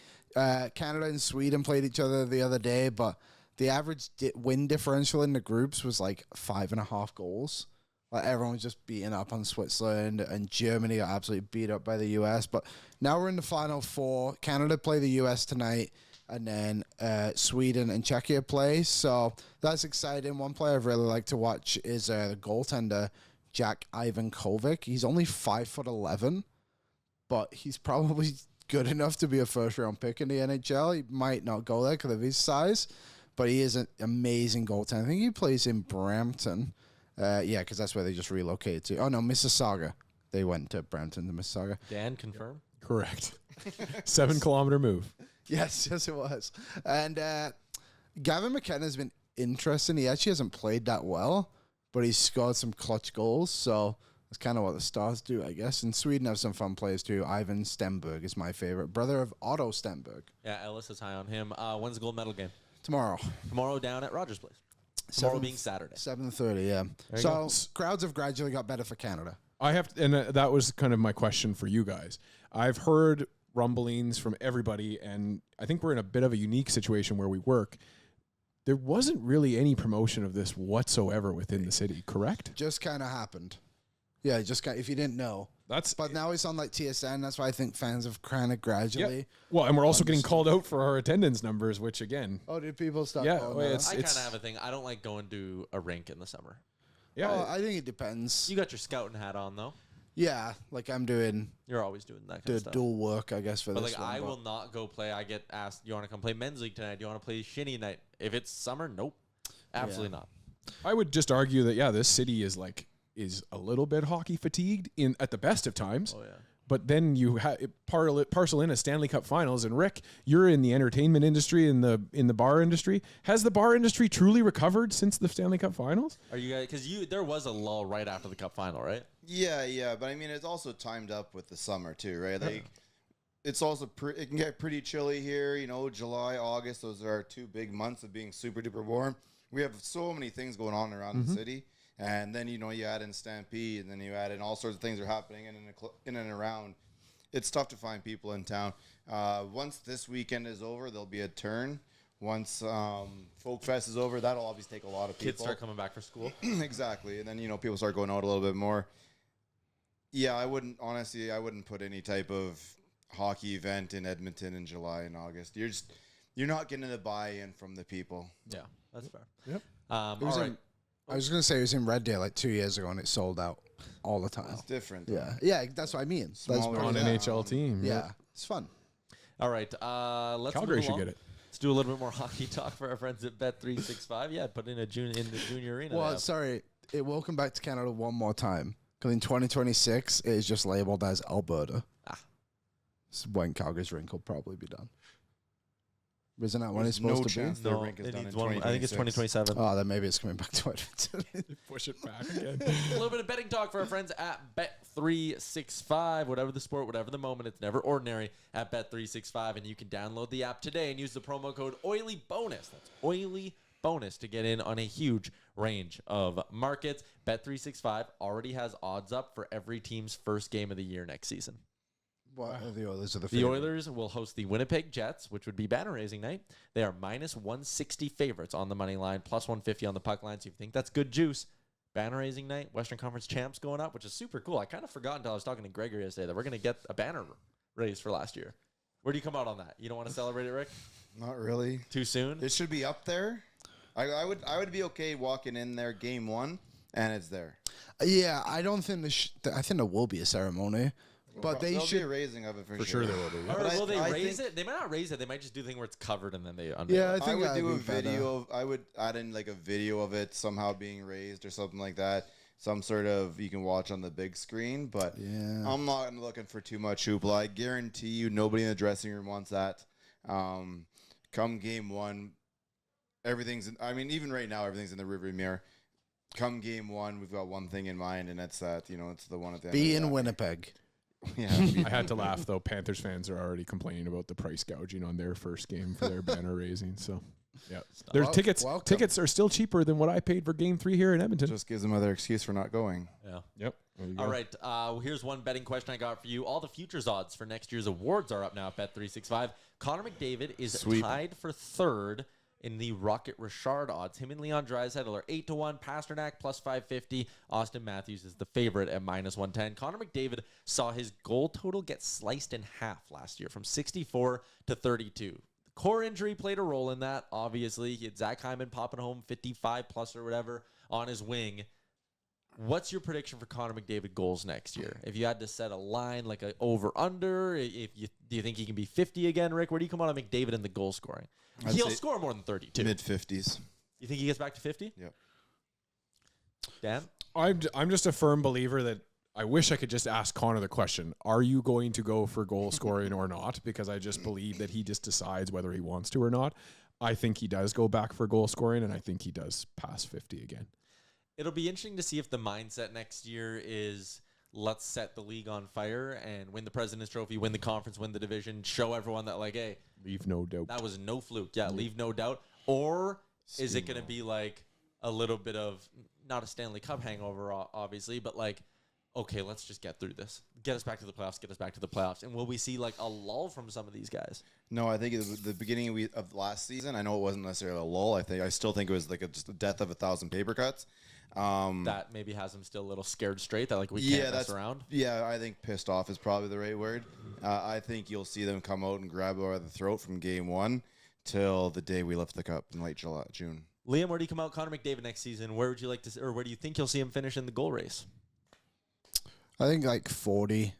Canada and Sweden played each other the other day, but the average win differential in the groups was like 5.5 goals. Like, everyone was just beating up on Switzerland, and Germany got absolutely beat up by the US. But now we're in the final four. Canada play the US tonight, and then Sweden and Czechia play. So that's exciting. One player I've really liked to watch is the goaltender, Jack Ivankovic. He's only 5'11", but he's probably good enough to be a first-round pick in the NHL. He might not go there because of his size, but he is an amazing goaltender. I think he plays in Brampton. Because that's where they just relocated to. Oh, no, Mississauga. They went to Brampton to Mississauga. Dan, confirm. Correct. 7-kilometer move. Yes, it was. And Gavin McKenna's been interesting. He actually hasn't played that well, but he's scored some clutch goals. So that's kind of what the Stars do, I guess. And Sweden have some fun players too. Ivan Stenberg is my favorite. Brother of Otto Stenberg. Yeah, Ellis is high on him. When's the gold medal game? Tomorrow. Tomorrow down at Rogers Place. Tomorrow being Saturday. 7:30, yeah. So crowds have gradually got better for Canada. I have to, and that was kind of my question for you guys. I've heard rumblings from everybody, and I think we're in a bit of a unique situation where we work. There wasn't really any promotion of this whatsoever within the city, correct? Just kind of happened. Yeah, just if you didn't know. But now it's on like TSN. That's why I think fans have kind of gradually. Yep. Well, and we're also getting called out for our attendance numbers, which again. Oh, did people stop? Yeah, calling well, that? I kind of have a thing. I don't like going to a rink in the summer. Yeah, Oh, I think it depends. You got your scouting hat on, though. Yeah, like I'm doing You're always doing that kind the of stuff. dual work, I guess, for But this like, one. I will not go play. I get asked, "Do you want to come play men's league tonight? Do you want to play shinny night?" If it's summer, nope, absolutely not. I would just argue that this city is a little bit hockey fatigued at the best of times. Oh yeah. But then you parcel in a Stanley Cup Finals, and Rick, you're in the entertainment industry, in the bar industry. Has the bar industry truly recovered since the Stanley Cup Finals? Are you guys? Because there was a lull right after the Cup final, right? Yeah, but I mean, it's also timed up with the summer too, right? Like, it's also it can get pretty chilly here. You know, July, August; those are our 2 big months of being super duper warm. We have so many things going on around the city. And then, you add in Stampede, and then you add in all sorts of things are happening in and around. It's tough to find people in town. Once this weekend is over, there'll be a turn. Once Folk Fest is over, that'll obviously take a lot of people. Kids start coming back for school. Exactly. And then, people start going out a little bit more. Yeah, I wouldn't put any type of hockey event in Edmonton in July and August. You're not getting the buy-in from the people. Yeah, that's fair. Yep. All was right. I was going to say it was in Red Deer like 2 years ago, and it sold out all the time. It's different. Yeah, that's what I mean. That's Smaller On an NHL team. Yeah, it's fun. All right. Let's Calgary move should along. get it. Let's do a little bit more hockey talk for our friends at Bet365. Yeah, put in the junior arena. Well, now. sorry, it will come back to Canada one more time, because in 2026 it is just labeled as Alberta. This is when Calgary's rink will probably be done. Isn't that when it's supposed no to chance be? the rink is done in I think it's 2027. Oh, then maybe it's coming back to Edmonton. Push it back again. A little bit of betting talk for our friends at Bet365. Whatever the sport, whatever the moment, it's never ordinary at Bet365. And you can download the app today and use the promo code OILYBONUS. That's OILYBONUS to get in on a huge range of markets. Bet365 already has odds up for every team's first game of the year next season. What are the Oilers? The Oilers will host the Winnipeg Jets, which would be banner raising night. They are minus 160 favorites on the money line, plus 150 on the puck line. So if you think that's good juice, banner raising night, Western Conference champs going up, which is super cool. I kind of forgot until I was talking to Gregory yesterday that we're going to get a banner raised for last year. Where do you come out on that? You don't want to celebrate it, Rick? Not really. Too soon? It should be up there. I would be okay walking in there game 1 and it's there. Yeah, I don't think I think there will be a ceremony. But they There'll be should. a raising of it for For sure there will be. Or But will they I raise think- it? They might not raise it. They might just do the thing where it's covered and then they under. Yeah, I I think would that'd do a be better. video. I would add in like a video of it somehow being raised or something like that. Some sort of you can watch on the big screen. But Yeah. I'm not looking for too much hoopla. I guarantee you, nobody in the dressing room wants that. Come game one, everything's. Even right now, everything's in the rearview mirror. Come game one, we've got one thing in mind, and it's that it's the one at the end. Be of in the Winnipeg. Yeah. I had to laugh though. Panthers fans are already complaining about the price gouging on their first game for their banner raising. So, yeah, their Well, tickets welcome. tickets are still cheaper than what I paid for Game 3 here in Edmonton. Just gives them another excuse for not going. Yeah. Yep. There you go. All right. Here's one betting question I got for you. All the futures odds for next year's awards are up now at Bet365. Connor McDavid is Sweep. tied for third in the Rocket Richard odds. Him and Leon Draisaitl are 8-1. Pasternak plus 550. Austin Matthews is the favorite at minus 110. Connor McDavid saw his goal total get sliced in half last year from 64 to 32. The core injury played a role in that. Obviously, he had Zach Hyman popping home 55 plus or whatever on his wing. What's your prediction for Connor McDavid goals next year? If you had to set a line, like a over/under, do you think he can be 50 again, Rick? Where do you come out on McDavid in the goal scoring? I'd He'll say score more than 32. Mid 50s. You think he gets back to 50? Yep. Dan? I'm just a firm believer that I wish I could just ask Connor the question: are you going to go for goal scoring or not? Because I just believe that he just decides whether he wants to or not. I think he does go back for goal scoring, and I think he does pass 50 again. It'll be interesting to see if the mindset next year is let's set the league on fire and win the President's Trophy, win the conference, win the division, show everyone that, like, hey, Leave no doubt. that was no fluke. Yeah, leave no doubt. Or is it going to be like a little bit of, not a Stanley Cup hangover, obviously, but like, okay, let's just get through this. Get us back to the playoffs. And will we see like a lull from some of these guys? No, I think the beginning of last season, I know it wasn't necessarily a lull. I still think it was like just a death of 1,000 paper cuts. That maybe has them still a little scared straight, that like we can't mess around. Yeah, I think pissed off is probably the right word. I think you'll see them come out and grab it by the throat from game one till the day we lift the cup in late June. Liam, where do you come out Connor McDavid next season? Where would you like to, or where do you think you'll see him finish in the goal race? I think like 40.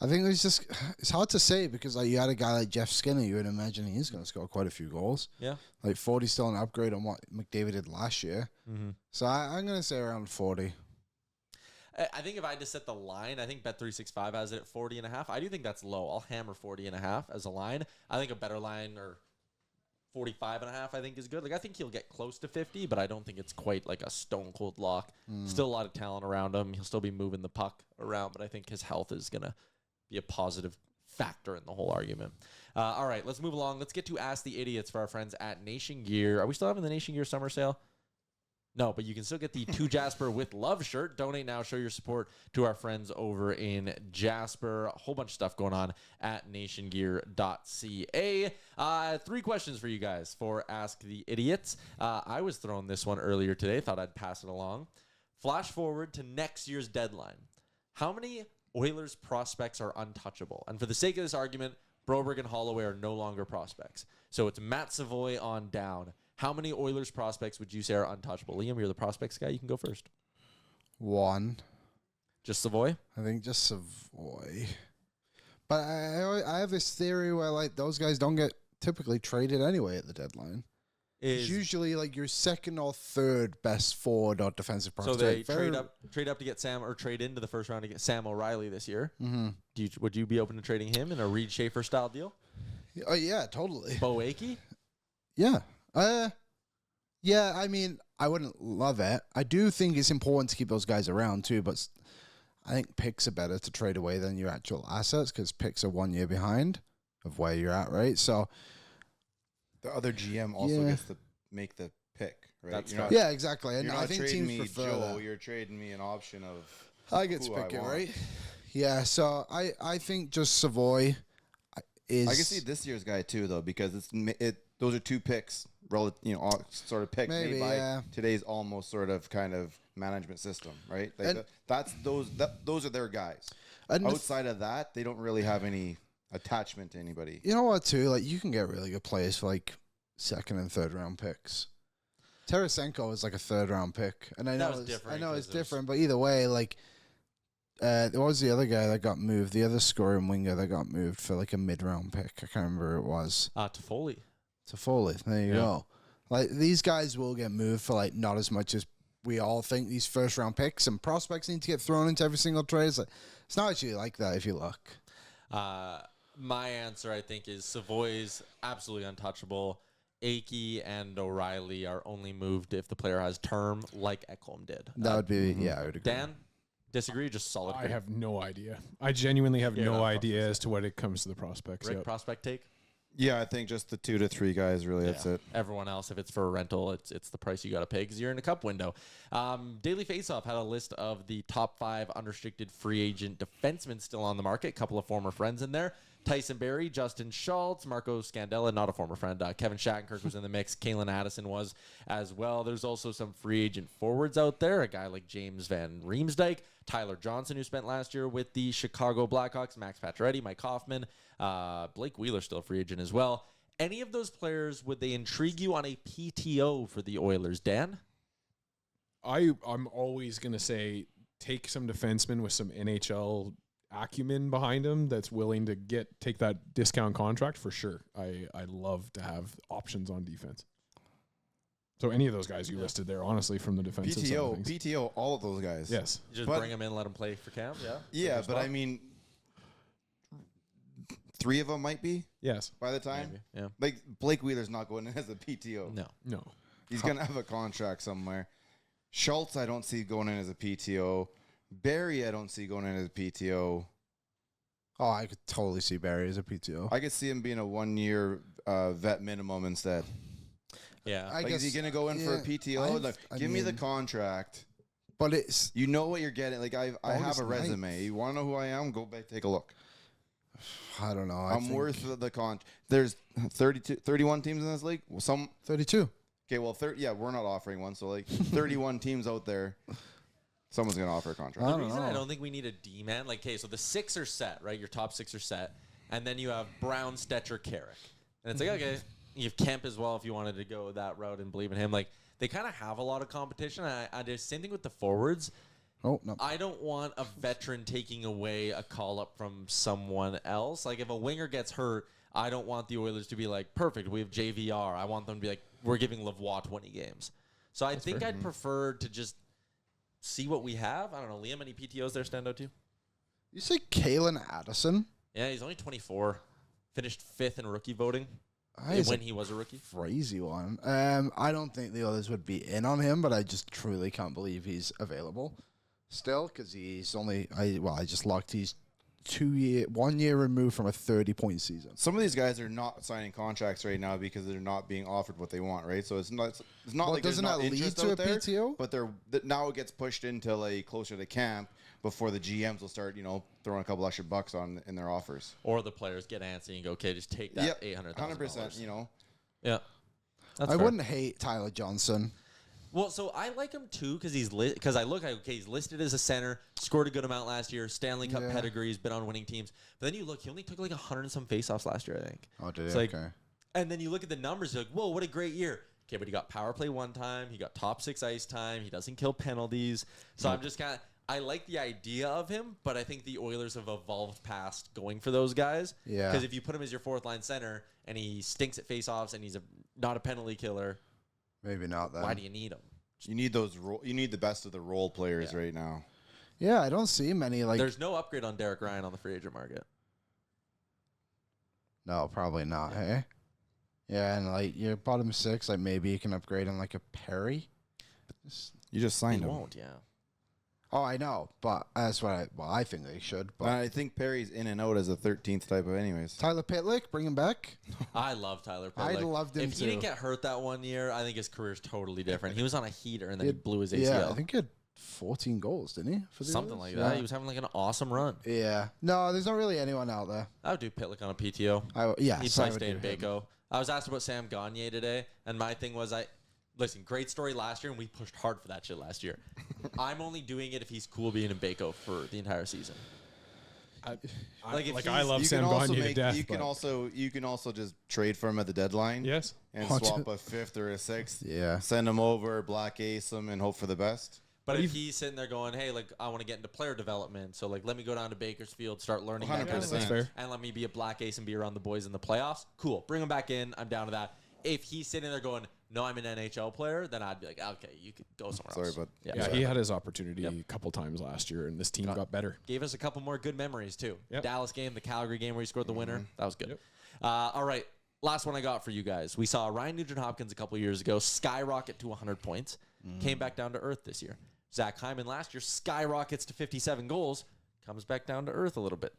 I think it's hard to say because like you had a guy like Jeff Skinner, you would imagine he's going to score quite a few goals. Yeah. Like 40 is still an upgrade on what McDavid did last year. Mm-hmm. So I'm going to say around 40. I think if I had to set the line, I think Bet365 has it at 40.5. I do think that's low. I'll hammer 40.5 as a line. I think a better line, or 45.5, I think is good. Like, I think he'll get close to 50, but I don't think it's quite like a stone cold lock. Still a lot of talent around him. He'll still be moving the puck around, but I think his health is going to be a positive factor in the whole argument. All right, let's move along. Let's get to Ask the Idiots for our friends at Nation Gear. Are we still having the Nation Gear summer sale? No, but you can still get the To Jasper with Love shirt. Donate now. Show your support to our friends over in Jasper. A whole bunch of stuff going on at nationgear.ca. 3 questions for you guys for Ask the Idiots. I was thrown this one earlier today. Thought I'd pass it along. Flash forward to next year's deadline. How many Oilers prospects are untouchable? And for the sake of this argument, Broberg and Holloway are no longer prospects. So it's Matt Savoy on down. How many Oilers prospects would you say are untouchable? Liam, you're the prospects guy. You can go first. 1. Just Savoy? I think just Savoy. But I have this theory where like those guys don't get typically traded anyway at the deadline. It's usually like your second or third best forward or defensive so prospect. they trade up to get Sam, or trade into the first round to get Sam O'Reilly this year. Mm-hmm. Would you be open to trading him in a Reed Schaefer style deal? Oh yeah, totally. Bo Akey? Yeah. Yeah, I mean, I wouldn't love it. I do think it's important to keep those guys around too, but I think picks are better to trade away than your actual assets because picks are 1 year behind of where you're at, right? So The other GM also gets to make the pick, right? That's You're right. yeah, exactly. And You're I not think trading teams me prefer Joe. that. You're trading me an option of I get to who pick it, want. right? Yeah, so I think just Savoy is. I can see this year's guy too, though, because those are 2 picks, sort of picks Maybe, made by yeah. today's almost sort of kind of management system, right? Like And- those are their guys. And the Outside of that, they don't really have any attachment to anybody. You know what, too? Like, you can get really good players for, like, second and third round picks. Tarasenko is like a third round pick. And I That know was different I know it's because it was- different, but either way, like, What was the other guy that got moved? The other scoring winger that got moved for like a mid-round pick. I can't remember who it was. Toffoli. Toffoli. There you go. Like, these guys will get moved for like not as much as we all think these first-round picks and prospects need to get thrown into every single trade. It's not actually like that if you look. My answer, I think, is Savoy's absolutely untouchable. Akey and O'Reilly are only moved if the player has term, like Ekholm did. That would be, I would agree. Dan, disagree? Just solid. I have no idea. I genuinely have no idea as to what it comes to the prospects. Rick, prospect take? Yeah, I think just the 2 to 3 guys, really, that's it. Everyone else, if it's for a rental, it's the price you got to pay because you're in a cup window. Daily Faceoff had a list of the top 5 unrestricted free agent defensemen still on the market. A couple of former friends in there. Tyson Barrie, Justin Schultz, Marco Scandella, not a former friend. Kevin Shattenkirk was in the mix. Kalen Addison was as well. There's also some free agent forwards out there. A guy like James Van Riemsdyk, Tyler Johnson, who spent last year with the Chicago Blackhawks, Max Pacioretty, Mike Hoffman, Blake Wheeler, still a free agent as well. Any of those players, would they intrigue you on a PTO for the Oilers, Dan? I'm always going to say take some defensemen with some NHL acumen behind him that's willing to take that discount contract for sure. I love to have options on defense. So any of those guys you listed there, honestly, from the defensive side of things. PTO, all of those guys. Yes. You just bring them in, let them play for camp, yeah? Yeah, but I mean, 3 of them might be. Yes. By the time. Maybe, yeah. Like, Blake Wheeler's not going in as a PTO. No. He's going to have a contract somewhere. Schultz, I don't see going in as a PTO. Barrie, I don't see going in as a PTO. Oh, I could totally see Barrie as a PTO. I could see him being a 1-year vet minimum instead. Yeah. Like, is he going to go in for a PTO? Like, give me the contract. But it's... You know what you're getting. Like, I have a resume. nice. You want to know who I am? Go back, take a look. I don't know. I'm worth the contract. There's 31 teams in this league. Well, 32. Okay, well, we're not offering one. So, like, 31 teams out there. Someone's going to offer a contract. The reason I don't think we need a D-man, like, okay, so the 6 are set, right? Your top 6 are set. And then you have Brown, Stetcher, Carrick. And it's like, okay, you have Kemp as well if you wanted to go that route and believe in him. Like, they kind of have a lot of competition. I did same thing with the forwards. Oh, no. I don't want a veteran taking away a call-up from someone else. Like, if a winger gets hurt, I don't want the Oilers to be like, perfect, we have JVR. I want them to be like, we're giving Lavoie 20 games. So I think I'd prefer to just see what we have. I don't know. Liam, any PTOs there stand out to you? You say Kalen Addison? Yeah, he's only 24. Finished 5th in rookie voting He's when he was a rookie. Crazy one. I don't think the others would be in on him, but I just truly can't believe he's available still because he's only... I just locked. He's 1 year removed from a 30-point season. Some of these guys are not signing contracts right now because they're not being offered what they want, right? So it's not like there's doesn't not that lead interest to a out there, PTO? But now it gets pushed into like closer to camp before the GMs will start, throwing a couple extra bucks on in their offers. Or the players get antsy and go, okay, just take that $800,000. 100%, Yeah. That's I fair. wouldn't hate Tyler Johnson. Well, so I like him too because he's he's listed as a center, scored a good amount last year, Stanley Cup pedigree, he's been on winning teams. But then you look, he only took like 100 and some faceoffs last year, I think. Oh, did he? It's like, Okay. and then you look at the numbers, you're like, whoa, what a great year. Okay, but he got power play 1 time, he got top 6 ice time, he doesn't kill penalties. So I'm just kind of, I like the idea of him, but I think the Oilers have evolved past going for those guys. Yeah. Because if you put him as your 4th line center and he stinks at faceoffs and he's not a penalty killer, Maybe not then. why do you need him? You need you need the best of the role players right now. Yeah, I don't see many like... There's no upgrade on Derek Ryan on the free agent market. No, probably not, hey? Yeah, and like your bottom 6, like maybe you can upgrade on like a Perry. You just He signed him. won't, yeah. Oh, I know, but that's what I think they should. But I think Perry's in and out as a 13th type of anyways. Tyler Pitlick, bring him back. I love Tyler Pitlick. I loved him If he didn't too. get hurt that 1 year, I think his career's totally different. He was on a heater and then he blew his ACL. Yeah, I think he had 14 goals, didn't he? For the Something Oilers? like that. He was having like an awesome run. Yeah. No, there's not really anyone out there. I would do Pitlick on a PTO. Yes, He'd I probably would stay in do him. Baco. I was asked about Sam Gagner today, and my thing was listen, great story last year, and we pushed hard for that shit last year. I'm only doing it if he's cool being in Baco for the entire season. I You love can Sam also Gagner to death. You can also just trade for him at the deadline. Yes. And Watch swap it. a 5th or a 6th. Yeah. Send him over, black ace him, and hope for the best. But if he's sitting there going, hey, like, I want to get into player development, so, like, let me go down to Bakersfield, start learning that kind of 100%. thing, That's fair. and let me be a black ace and be around the boys in the playoffs, cool. Bring him back in. I'm down to that. If he's sitting there going, no, I'm an NHL player, then I'd be like, okay, you could go somewhere else. Sorry, but Yeah, he had his opportunity a couple times last year, and this team got better. Gave us a couple more good memories, too. Yep. Dallas game, the Calgary game where he scored the winner. That was good. All right, last one I got for you guys. We saw Ryan Nugent-Hopkins a couple years ago skyrocket to 100 points. Came back down to earth this year. Zach Hyman last year skyrockets to 57 goals. Comes back down to earth a little bit.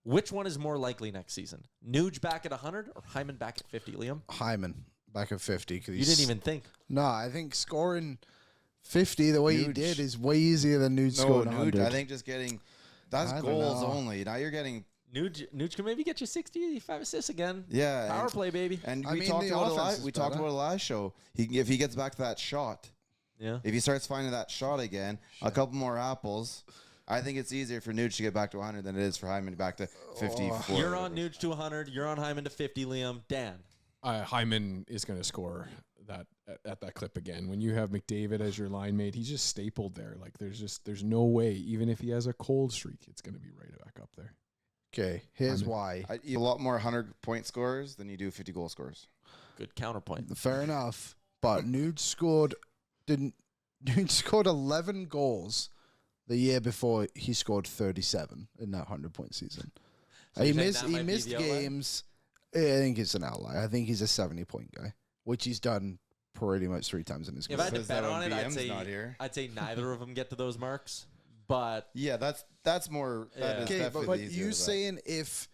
Which one is more likely next season? Nuge back at 100 or Hyman back at 50, Liam? Hyman back at 50. You didn't even think. No, I think scoring 50 the way he Nuge. did is way easier than Nuge scoring 100. I think just getting that's I don't goals know. only. Now you're getting Nuge can maybe get you 65 assists again. yeah Power play, baby. And I we mean, talked the about offense is we talked better. about it last show. If he gets back to that shot, Yeah. if he starts finding that shot again, a couple more apples. I think it's easier for Nuge to get back to 100 than it is for Hyman back to 54. You're on Nuge to 100. You're on Hyman to 50, Liam. Dan. Hyman is going to score that at that clip again. When you have McDavid as your line mate, he's just stapled there. Like there's no way, even if he has a cold streak, it's going to be right back up there. Okay, here's Hyman. why. A lot more 100-point scorers than you do 50-goal scorers. Good counterpoint. Fair enough. But Nuge scored 11 goals the year before he scored 37 in that 100-point season. So he you're saying missed that might be missed the outlier? games. I think it's an outlier. I think he's a 70-point guy, which he's done pretty much 3 times in his If career. I had to Says bet that on when it, BM's not here. I'd say neither of them get to those marks. But Yeah, that's more. That Yeah. is Okay, definitely but easier you to bet. saying if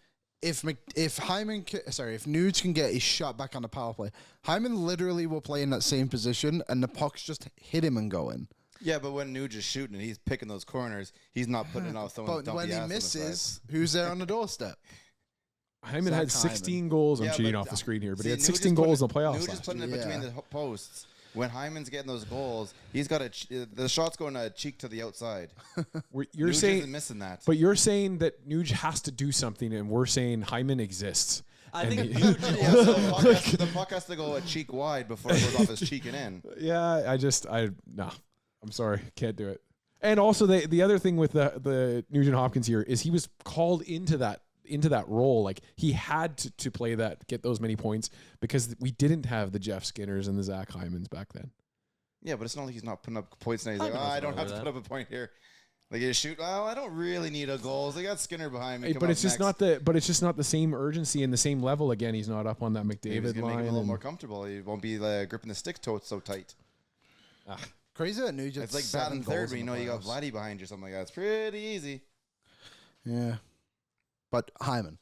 Hyman, if Nuge can get his shot back on the power play, Hyman literally will play in that same position, and the pucks just hit him and go in. Yeah, but when Nuge is shooting and he's picking those corners, he's not putting off someone's But dumpy when he ass on the misses, who's there on the doorstep? Hyman Zach had 16 goals. I'm Yeah, cheating but, off the screen here, but he See, had Nuge 16 is goals in the putting- playoffs Nuge is last putting year. it between Yeah. the posts. When Hyman's getting those goals, he's got the shot's going a cheek to the outside. You're Nuge saying, isn't missing that. but you're saying that Nuge has to do something, and we're saying Hyman exists. I And think he- Nuge Yeah, so the puck has to go a cheek wide before it goes off his cheek and in. Yeah, no, I'm sorry, can't do it. And also the other thing with the Nugent Hopkins here is he was called into that role. Like he had to play that, get those many points because we didn't have the Jeff Skinners and the Zach Hymans back then. Yeah, but it's not like he's not putting up points now. He's like, Hyman I doesn't don't have know to that. put up a point here. Like you shoot. Oh, I don't really need a goal. They got Skinner behind me. Hey, Come but up it's just next. not the same urgency and the same level. Again, he's not up on that Maybe he's McDavid gonna make line. him a little and- more comfortable. He won't be gripping the stick so tight. Crazy that Nuge. It's like batting third when you know you got Vladdy behind you or something like that. It's pretty easy. Yeah, but Hyman.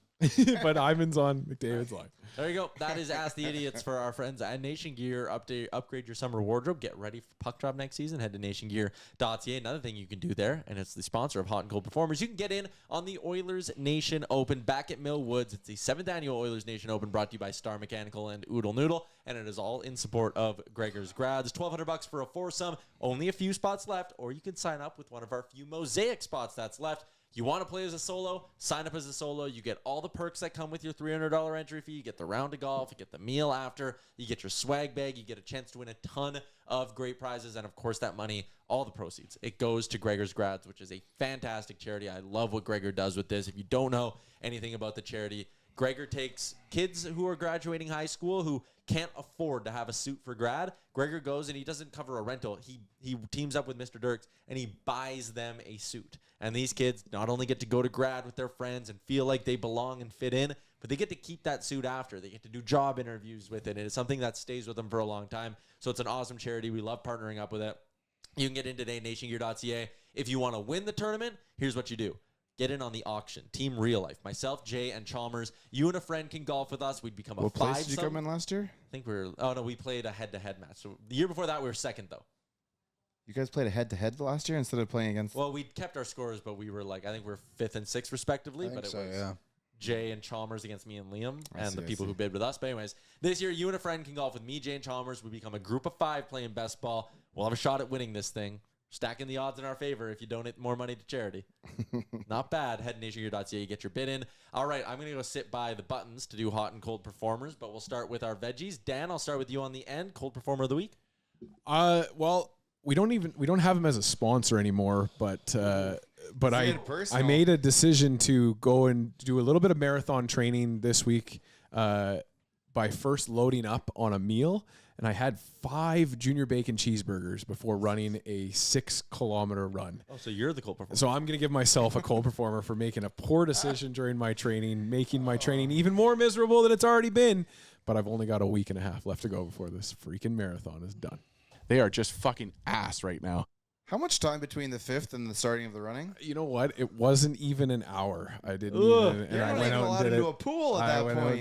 but Hyman's on McDavid's line. There you go. That is Ask the Idiots for our friends at Nation Gear. Upgrade your summer wardrobe. Get ready for puck drop next season. Head to nationgear.ca. Another thing you can do there, and it's the sponsor of Hot and Cold Performers, you can get in on the Oilers Nation Open back at Mill Woods. It's the 7th annual Oilers Nation Open brought to you by Star Mechanical and Oodle Noodle, and it is all in support of Gregor's Grads. $1,200 for a foursome. Only a few spots left, or you can sign up with one of our few Mosaic spots that's left. You want to play as a solo? Sign up as a solo. You get all the perks that come with your $300 entry fee. You get the round of golf. You get the meal after. You get your swag bag. You get a chance to win a ton of great prizes. And, of course, that money, all the proceeds, it goes to Gregor's Grads, which is a fantastic charity. I love what Gregor does with this. If you don't know anything about the charity, Gregor takes kids who are graduating high school who can't afford to have a suit for grad. Gregor goes and he doesn't cover a rental. He teams up with Mr. Dirks and he buys them a suit. And these kids not only get to go to grad with their friends and feel like they belong and fit in, but they get to keep that suit after. They get to do job interviews with it. And it's something that stays with them for a long time. So it's an awesome charity. We love partnering up with it. You can get in today, nationgear.ca. If you want to win the tournament, here's what you do. Get in on the auction. Team Real Life. Myself, Jay, and Chalmers. You and a friend can golf with us. We'd become a What place did you five-some. come in last year? I think we played a head-to-head match. So the year before that, we were second, though. You guys played a head-to-head last year instead of playing against. Well, we kept our scores, but we were I think we were 5th and 6th, respectively. But it was Jay and Chalmers against me and Liam and the people who bid with us. But anyways, this year, you and a friend can golf with me, Jay, and Chalmers. We become a group of 5 playing best ball. We'll have a shot at winning this thing. Stacking the odds in our favor if you donate more money to charity. Not bad. Head to nationgear.ca. You get your bid in. All right, I'm going to go sit by the buttons to do hot and cold performers, but we'll start with our veggies. Dan, I'll start with you on the end. Cold performer of the week. Well, we don't have him as a sponsor anymore, but I made a decision to go and do a little bit of marathon training this week by first loading up on a meal. And I had 5 junior bacon cheeseburgers before running a 6-kilometer run. Oh, so you're the cold performer. So I'm going to give myself a cold performer for making a poor decision during my training, making my training even more miserable than it's already been. But I've only got a week and a half left to go before this freaking marathon is done. They are just fucking ass right now. How much time between the 5th and the starting of the running? You know what? It wasn't even an hour. I didn't even, and You're I not went even out allowed and to did do it. a pool at I that went out point.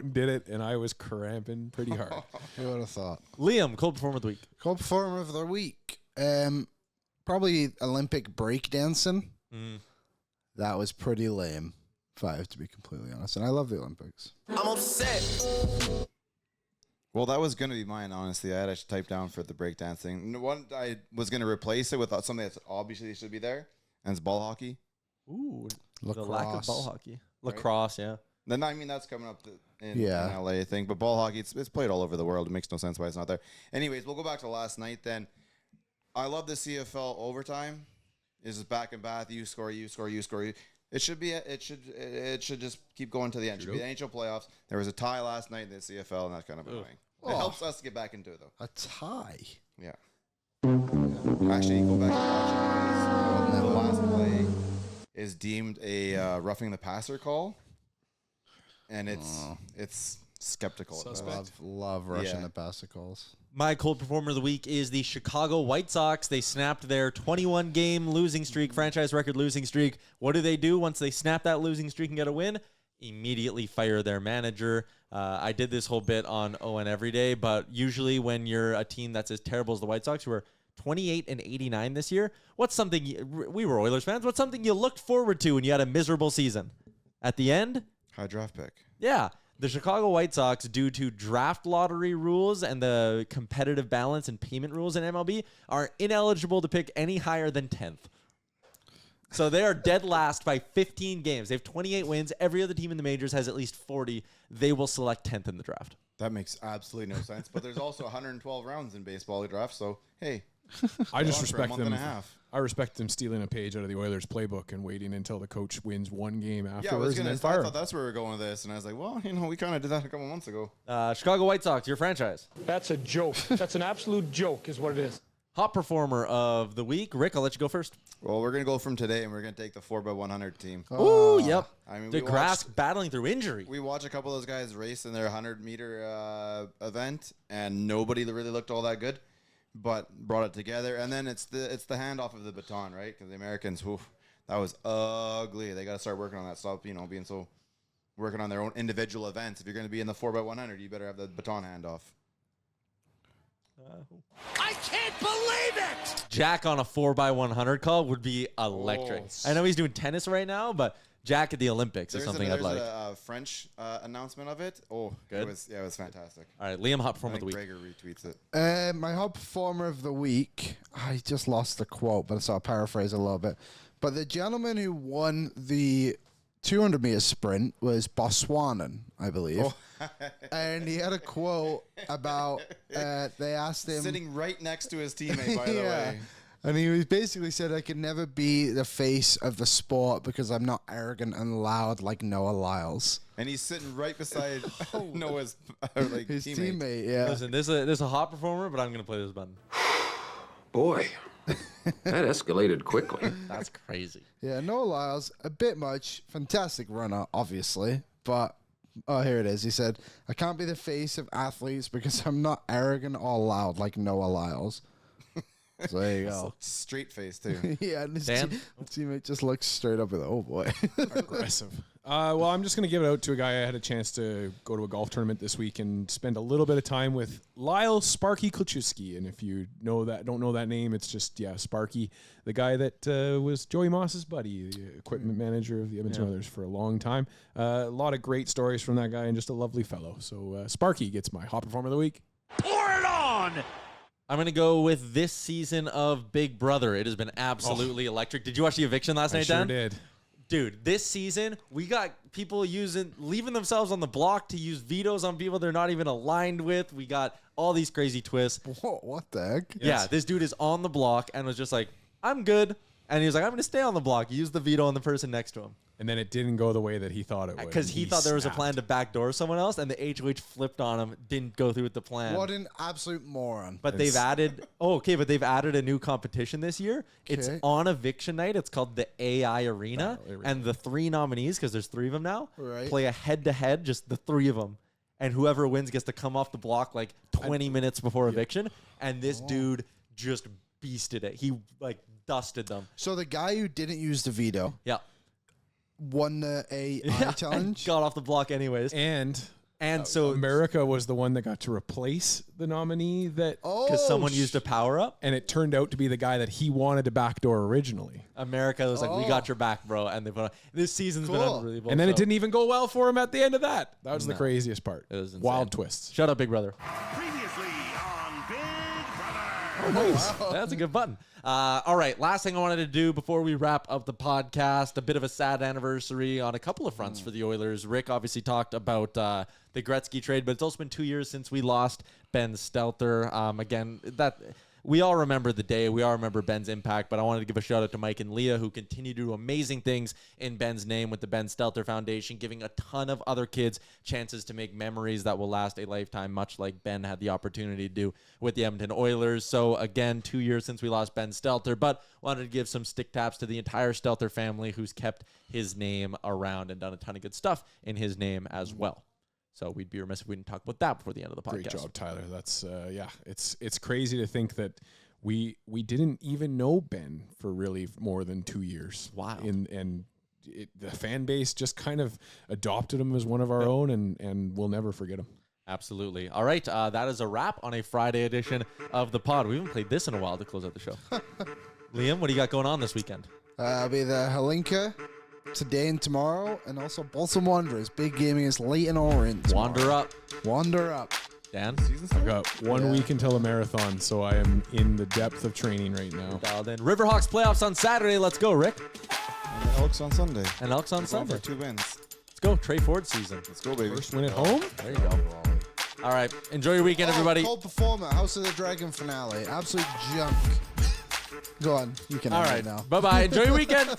and did it, and I was cramping pretty hard. Who would have thought? Liam, cold performer of the week. Cold performer of the week. Probably Olympic breakdancing. That was pretty lame, if I have to be completely honest. And I love the Olympics. I'm upset. Well, that was going to be mine, honestly. I had to type down for the breakdancing. One, I was going to replace it with something that's obviously should be there, and it's ball hockey. Ooh, Lacrosse. the lack of ball hockey. Lacrosse, yeah. Then, I mean, that's coming up in Yeah. LA, I think. But ball hockey, it's played all over the world. It makes no sense why it's not there. Anyways, we'll go back to last night then. I love the CFL overtime. It's just back and back. You score, you score, you score. It should be. It should just keep going to the end. It should be the NHL playoffs. There was a tie last night in the CFL, and that's kind of annoying. It helps us get back into it, though. A tie. Yeah. Actually, go back and watch it because the last play is deemed a roughing the passer call, and it's skeptical. Love rushing Yeah. the passer calls. My cold performer of the week is the Chicago White Sox. They snapped their 21-game losing streak, franchise record losing streak. What do once they snap that losing streak and get a win? Immediately fire their manager. I did this whole bit on Owen every day, but usually when you're a team that's as terrible as the White Sox, who are 28-89 this year, what's something we were Oilers fans? What's something you looked forward to when you had a miserable season? At the end, High draft pick. yeah. The Chicago White Sox, due to draft lottery rules and the competitive balance and payment rules in MLB, are ineligible to pick any higher than 10th. So they are dead last by 15 games. They have 28 wins. Every other team in the majors has at least 40. They will select 10th in the draft. That makes absolutely no sense. But there's also 112 rounds in baseball draft, so hey, I just for a respect month them. and a half. I respect them stealing a page out of the Oilers playbook and waiting until the coach wins one game Yeah, I afterwards was and gonna. then I fire thought him. that's where we were going with this, and I was like, well, we kind of did that a couple months ago. Chicago White Sox, your franchise. That's a joke. That's an absolute joke is what it is. Hot performer of the week. Rick, I'll let you go first. Well, we're gonna go from today, and we're gonna take the 4x100 team. Ooh, yep. I mean, we DeGrasse battling through injury. We watch a couple of those guys race in their 100-meter event, and nobody really looked all that good, but brought it together. And then it's the handoff of the baton, right? Because the Americans, that was ugly. They got to start working on that. Stop, being so working on their own individual events. If you're going to be in the 4x100, you better have the baton handoff. I can't believe it! Jack on a 4x100 call would be electric. Oh. I know he's doing tennis right now, but Jack at the Olympics is something I'd There's like. a French announcement of it. Oh, Good. It was fantastic. All right, Liam, hot I performer of think the week. Gregor retweets it. My hot performer of the week, I just lost the quote, but so I'll paraphrase a little bit. But the gentleman who won the 200-meter sprint was Botswanan, I believe. And he had a quote about, they asked him... Sitting right next to his teammate, by the Yeah. way. And he was basically said, I could never be the face of the sport because I'm not arrogant and loud like Noah Lyles. And he's sitting right beside Noah's His teammate. teammate, yeah. Listen, this is a hot performer, but I'm going to play this button. Boy, that escalated quickly. That's crazy. Yeah, Noah Lyles, a bit much. Fantastic runner, obviously. But, here it is. He said, I can't be the face of athletes because I'm not arrogant or loud like Noah Lyles. So there you go. Straight face, too. Yeah, and his Dan? teammate just looks straight up with, oh boy. Aggressive. Well, I'm just going to give it out to a guy. I had a chance to go to a golf tournament this week and spend a little bit of time with Lyle Sparky Kluczewski. And if you don't know that name, it's just, Sparky, the guy that was Joey Moss's buddy, the equipment manager of the Edmonton Oilers for a long time. A lot of great stories from that guy and just a lovely fellow. So Sparky gets my hot performer of the week. Pour it on! I'm going to go with this season of Big Brother. It has been absolutely electric. Did you watch the eviction last I night, sure Dan? did. Dude, this season, we got people leaving themselves on the block to use vetoes on people they're not even aligned with. We got all these crazy twists. What the heck? Yeah, this dude is on the block and was just like, I'm good. And he was like, I'm going to stay on the block. He used the veto on the person next to him. And then it didn't go the way that he thought it would. Because he thought there was a plan to backdoor someone else, and the HOH flipped on him, didn't go through with the plan. What an absolute moron. But they've added a new competition this year. It's Okay. on eviction night. It's called the AI Arena. And the 3 nominees, because there's 3 of them now, Right. play a head-to-head, just the 3 of them. And whoever wins gets to come off the block like 20 minutes before eviction. And this dude just beasted it. He like dusted them. So the guy who didn't use the veto Yeah. won the AI And challenge. got off the block anyways. And so America was the one that got to replace the nominee that because someone used a power up, and it turned out to be the guy that he wanted to backdoor originally. America was like, we got your back, bro. And they put this season's been Cool. unbelievable. And then so- it didn't even go well for him at the end of that. That was the craziest part. It was insane. Wild twists. Shut up, Big Brother. Previously on Big Brother. That's a good button. All right, last thing I wanted to do before we wrap up the podcast, a bit of a sad anniversary on a couple of fronts for the Oilers. Rick obviously talked about the Gretzky trade, but it's also been 2 years since we lost Ben Stelter. Again, that we all remember the day. We all remember Ben's impact, but I wanted to give a shout out to Mike and Leah, who continue to do amazing things in Ben's name with the Ben Stelter Foundation, giving a ton of other kids chances to make memories that will last a lifetime, much like Ben had the opportunity to do with the Edmonton Oilers. So again, 2 years since we lost Ben Stelter, but wanted to give some stick taps to the entire Stelter family who's kept his name around and done a ton of good stuff in his name as well. So we'd be remiss if we didn't talk about that before the end of the podcast. Great job, Tyler. That's it's crazy to think that we didn't even know Ben for really more than 2 years. Wow. The fan base just kind of adopted him as one of our own, and we'll never forget him. Absolutely. All right, that is a wrap on a Friday edition of the pod. We haven't played this in a while to close out the show. Liam, what do you got going on this weekend? I'll be the Hlinka today and tomorrow, and also Bolton Wanderers. Big game against Leighton Orient. tomorrow. Wander up. Wander up. Dan? I've got 1 week until a marathon, so I am in the depth of training right now. Dialed in. Riverhawks playoffs on Saturday. Let's go, Rick. And the Elks on Sunday. And Elks on Going Sunday. for 2 wins. Let's go. Trey Ford season. Let's go, baby. First win at home? There you go. All right. Enjoy your weekend, everybody. Cold Performer, House of the Dragon finale. Absolute junk. Go on. You can All end right. it now. Bye-bye. Enjoy your weekend.